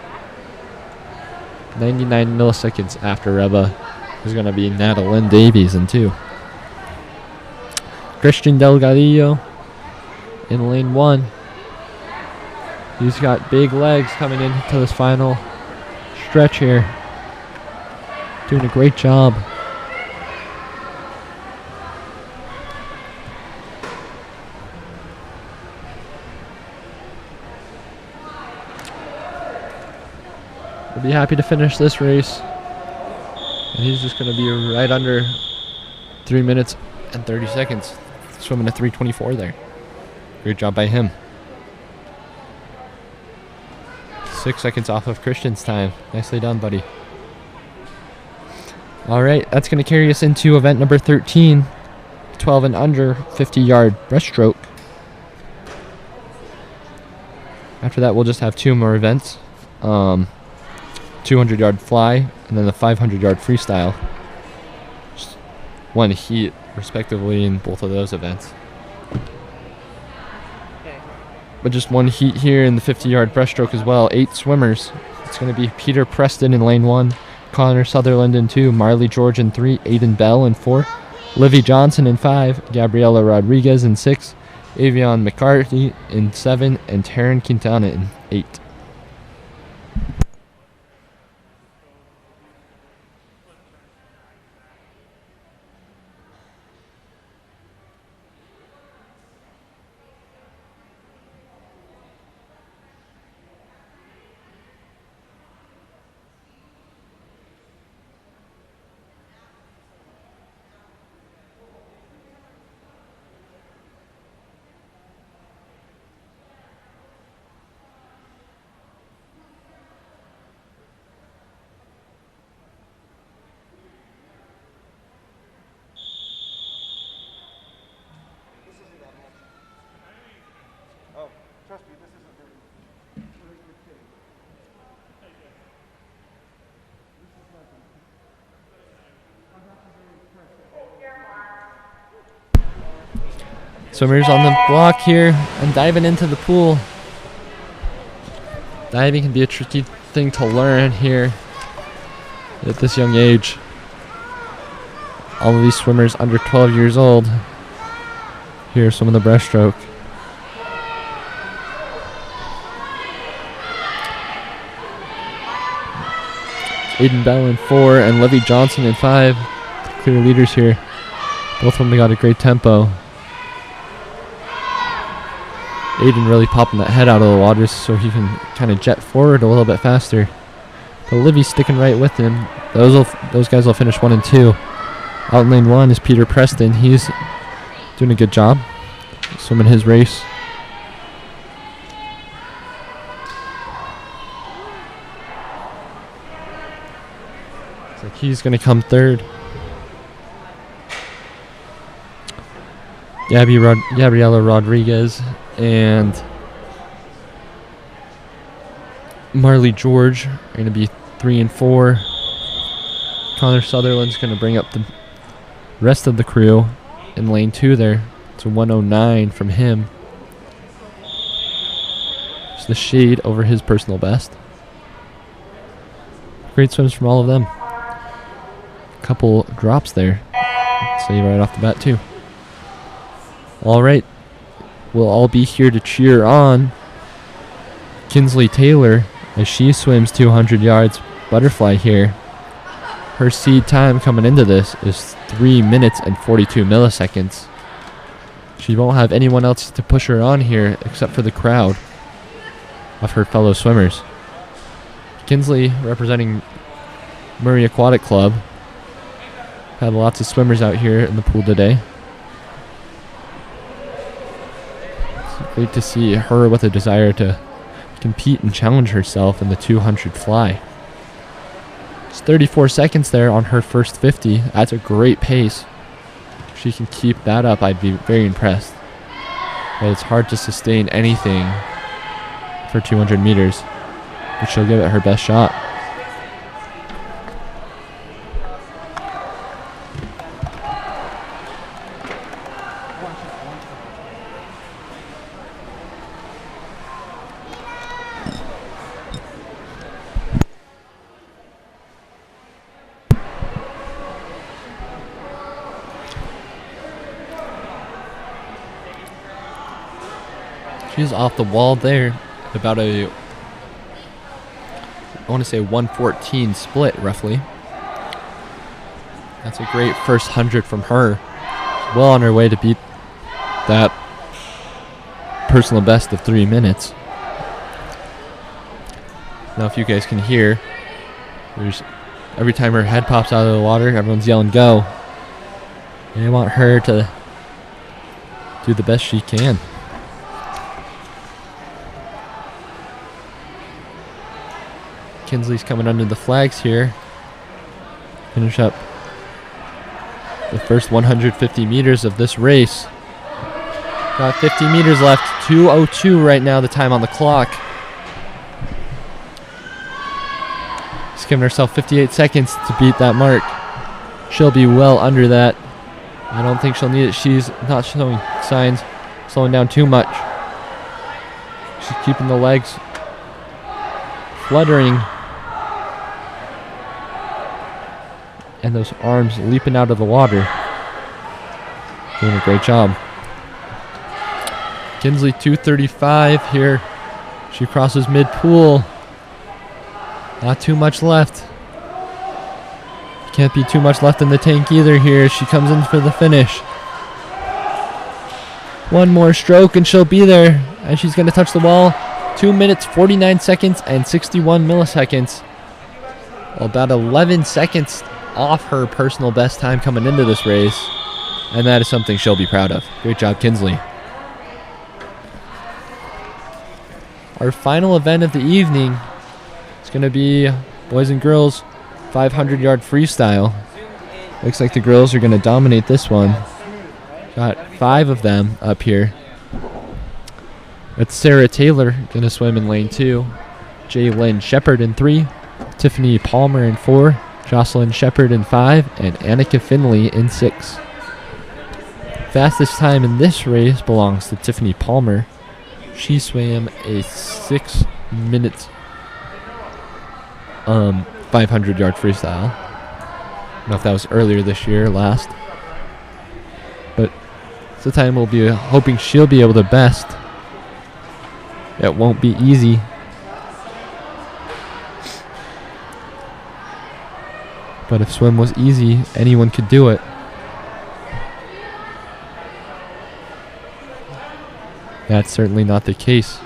99 milliseconds after Reba, is going to be Nadalyn Davies in 2. Christian Delgadillo in lane 1. He's got big legs coming into this final stretch here. Doing a great job. We'll be happy to finish this race. And he's just going to be right under 3 minutes and 30 seconds. Swimming a 3:24 there. Great job by him. 6 seconds off of Christian's time. Nicely done, buddy. All right, that's going to carry us into event number 13. 12 and under, 50-yard breaststroke. After that, we'll just have 2 more events. 200-yard fly, and then the 500-yard freestyle. Just 1 heat, respectively, in both of those events. But just 1 heat here in the 50-yard breaststroke as well. 8 swimmers. It's going to be Peter Preston in lane 1, Connor Sutherland in 2, Marley George in 3, Aiden Bell in 4, Livy Johnson in 5, Gabriela Rodriguez in 6, Avion McCarthy in 7, and Taryn Quintana in 8. Swimmers on the block here and diving into the pool. Diving can be a tricky thing to learn here at this young age. All of these swimmers under 12 years old. Here's some of the breaststroke. Aiden Bell in 4 and Levy Johnson in 5. Clear leaders here. Both of them got a great tempo. Aiden really popping that head out of the water so he can kind of jet forward a little bit faster. But Livy's sticking right with him. Those guys will finish 1 and 2. Out in lane 1 is Peter Preston. He's doing a good job swimming his race. Looks like he's going to come 3rd. Gabriela Rodriguez and Marley George are going to be 3 and 4. Connor Sutherland's going to bring up the rest of the crew in lane 2 there. It's a 109 from him. Just the shade over his personal best. Great swims from all of them. Couple drops there. See right off the bat too. All right, we'll all be here to cheer on Kinsley Taylor as she swims 200 yards butterfly here. Her seed time coming into this is 3 minutes and 42 milliseconds. She won't have anyone else to push her on here except for the crowd of her fellow swimmers. Kinsley representing Murray Aquatic Club. Had lots of swimmers out here in the pool today. Great to see her with a desire to compete and challenge herself in the 200 fly. It's 34 seconds there on her first 50. That's a great pace. If she can keep that up, I'd be very impressed. But it's hard to sustain anything for 200 meters. But she'll give it her best shot. She's off the wall there, about I want to say 114 split roughly. That's a great first 100 from her. Well on her way to beat that personal best of 3 minutes. Now if you guys can hear, there's every time her head pops out of the water, everyone's yelling go. They want her to do the best she can. Kinsley's coming under the flags here. Finish up the first 150 meters of this race. Got 50 meters left. 2:02 right now, the time on the clock. She's giving herself 58 seconds to beat that mark. She'll be well under that. I don't think she'll need it. She's not showing signs slowing down too much. She's keeping the legs fluttering. And those arms leaping out of the water. Doing a great job. Kinsley 2:35 here. She crosses mid-pool. Not too much left. Can't be too much left in the tank either here. She comes in for the finish. One more stroke and she'll be there. And she's going to touch the wall. 2 minutes, 49 seconds, and 61 milliseconds. About 11 seconds off her personal best time coming into this race, and that is something she'll be proud of. Great job, Kinsley. Our final event of the evening is going to be boys and girls 500-yard freestyle. Looks like the girls are going to dominate this one. Got 5 of them up here. It's Sarah Taylor going to swim in lane 2. Jalen Shepard in 3. Tiffany Palmer in 4. Jocelyn Shepard in 5. And Annika Finley in 6. Fastest time in this race belongs to Tiffany Palmer. She swam a 6 minutes 500-yard freestyle. I don't know if that was earlier this year or last. But it's the time we'll be hoping she'll be able to best. It won't be easy. But if swim was easy, anyone could do it. That's certainly not the case.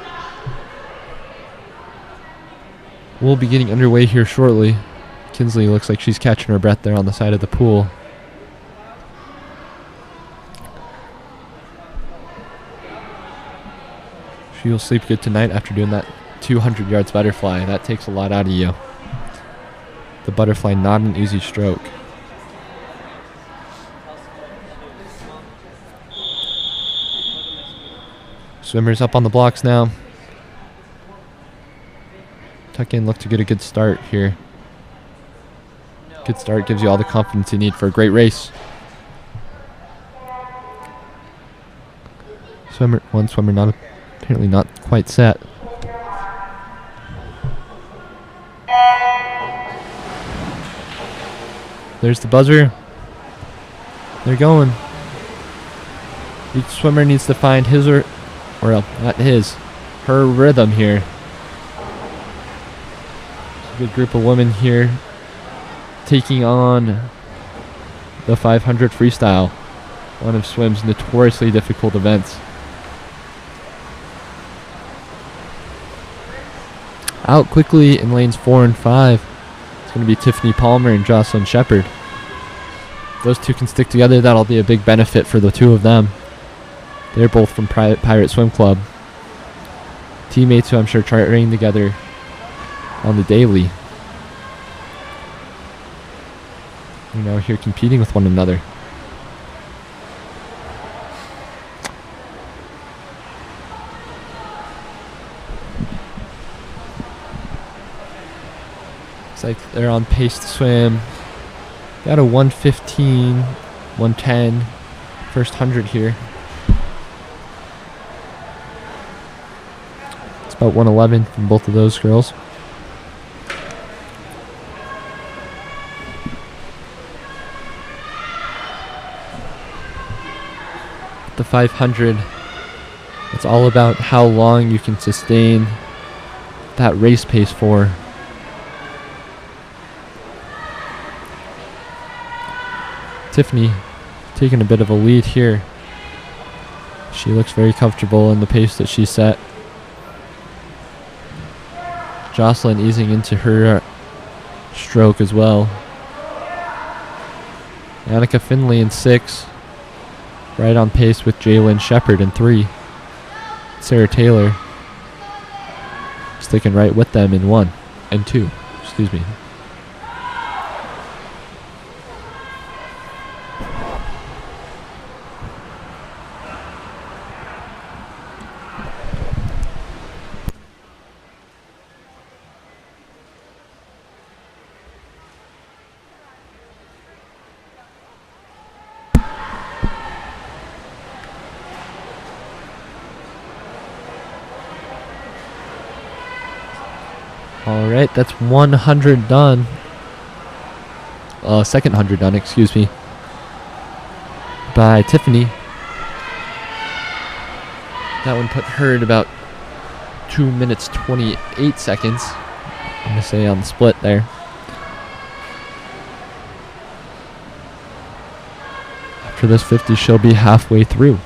We'll be getting underway here shortly. Kinsley looks like she's catching her breath there on the side of the pool. She'll sleep good tonight after doing that 200 yards butterfly. That takes a lot out of you. The butterfly, not an easy stroke. Swimmers up on the blocks now. Tuck in, look to get a good start here. Good start gives you all the confidence you need for a great race. One swimmer apparently not quite set. There's the buzzer. They're going. Each swimmer needs to find his or not his, her rhythm here. A good group of women here taking on the 500 freestyle, one of swim's notoriously difficult events. Out quickly in lanes 4 and 5. It's going to be Tiffany Palmer and Jocelyn Shepard. If those two can stick together, that'll be a big benefit for the two of them. They're both from Pirate Swim Club. Teammates who I'm sure train together on the daily. And now here competing with one another. Looks like they're on pace to swim. Got a 1:15, 1:10, first 100 here. It's about 1:11 from both of those girls. The 500, it's all about how long you can sustain that race pace for. Tiffany taking a bit of a lead here. She looks very comfortable in the pace that she set. Jocelyn easing into her stroke as well. Annika Finley in 6. Right on pace with Jalen Shepard in 3. Sarah Taylor sticking right with them in 1 and 2. Excuse me. All right, that's 100 done. Second 100 done, excuse me, by Tiffany. That one put her at about 2 minutes 28 seconds. I'm gonna say on the split there. After this 50, she'll be halfway through.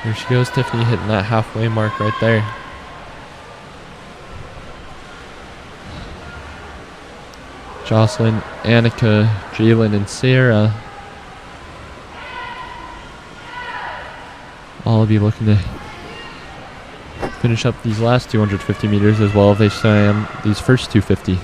There she goes, Tiffany hitting that halfway mark right there. Jocelyn, Annika, Jalen, and Sarah all be looking to finish up these last 250 meters as well as they swam these first 250.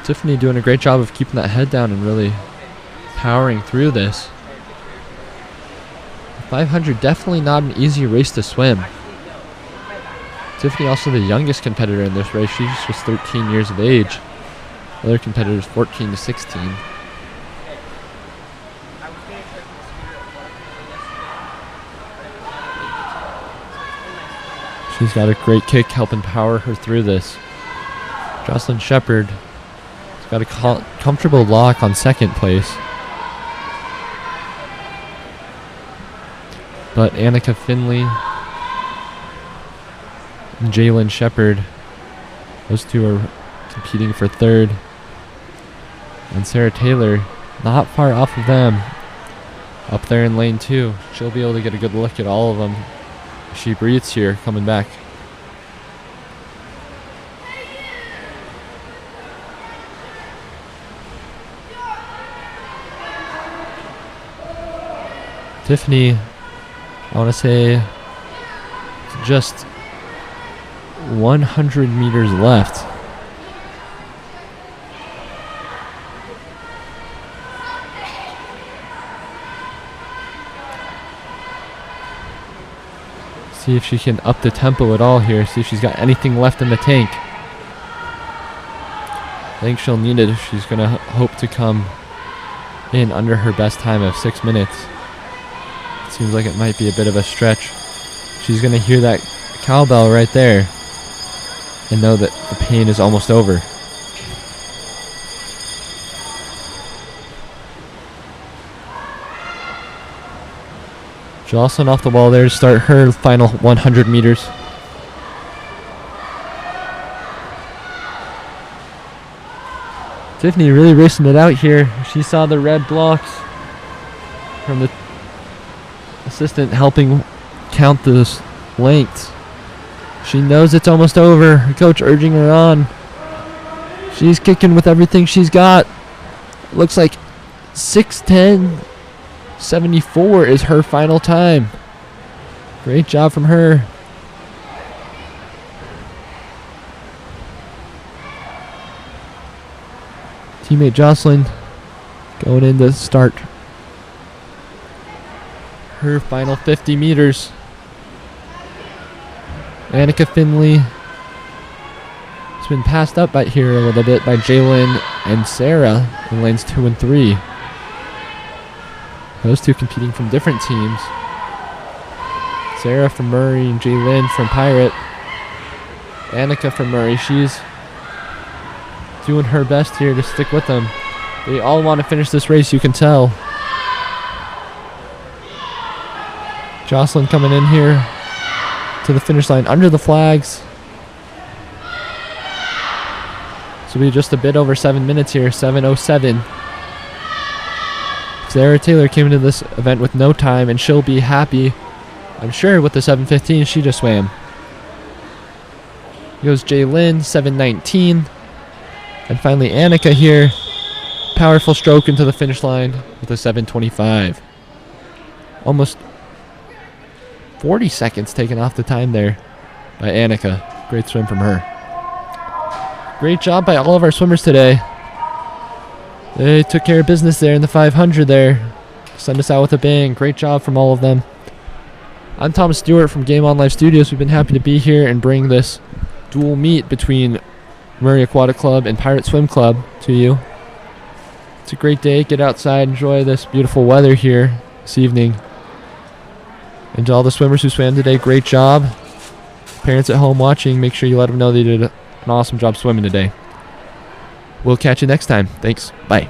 Tiffany doing a great job of keeping that head down and really powering through this. 500 definitely not an easy race to swim. Tiffany also the youngest competitor in this race. She's just 13 years of age. Other competitors 14 to 16. She's got a great kick helping power her through this. Jocelyn Shepard got a comfortable lock on second place. But Annika Finley and Jalen Shepard, those two are competing for third. And Sarah Taylor, not far off of them, up there in lane 2. She'll be able to get a good look at all of them. She breathes here, coming back. Tiffany, I want to say just 100 meters left. See if she can up the tempo at all here. See if she's got anything left in the tank. I think she'll need it if she's going to hope to come in under her best time of 6 minutes. Seems like it might be a bit of a stretch. She's going to hear that cowbell right there and know that the pain is almost over. Jocelyn off the wall there to start her final 100 meters. Tiffany really racing it out here. She saw the red blocks from the assistant helping count those lengths. She knows it's almost over. Her coach urging her on. She's kicking with everything she's got. Looks like 6:10.74 is her final time. Great job from her. Teammate Jocelyn going in to start her final 50 meters. Annika Finley has been passed up by here a little bit by Jalen and Sarah in lanes 2 and 3. Those two competing from different teams. Sarah from Murray and Jalen from Pirate. Annika from Murray, she's doing her best here to stick with them. They all want to finish this race, you can tell. Jocelyn coming in here to the finish line under the flags. So we just a bit over 7 minutes here, 7:07. Sarah Taylor came into this event with no time, and she'll be happy, I'm sure, with the 7:15 she just swam. Here goes Jaylyn, 7:19. And finally Annika here, powerful stroke into the finish line with a 7:25. Almost 40 seconds taken off the time there by Annika. Great swim from her. Great job by all of our swimmers today. They took care of business there in the 500 there. Send us out with a bang. Great job from all of them. I'm Thomas Stewart from Game On Live Studios. We've been happy to be here and bring this dual meet between Murray Aquatic Club and Pirate Swim Club to you. It's a great day. Get outside, enjoy this beautiful weather here this evening. And to all the swimmers who swam today, great job. Parents at home watching, make sure you let them know they did an awesome job swimming today. We'll catch you next time. Thanks. Bye.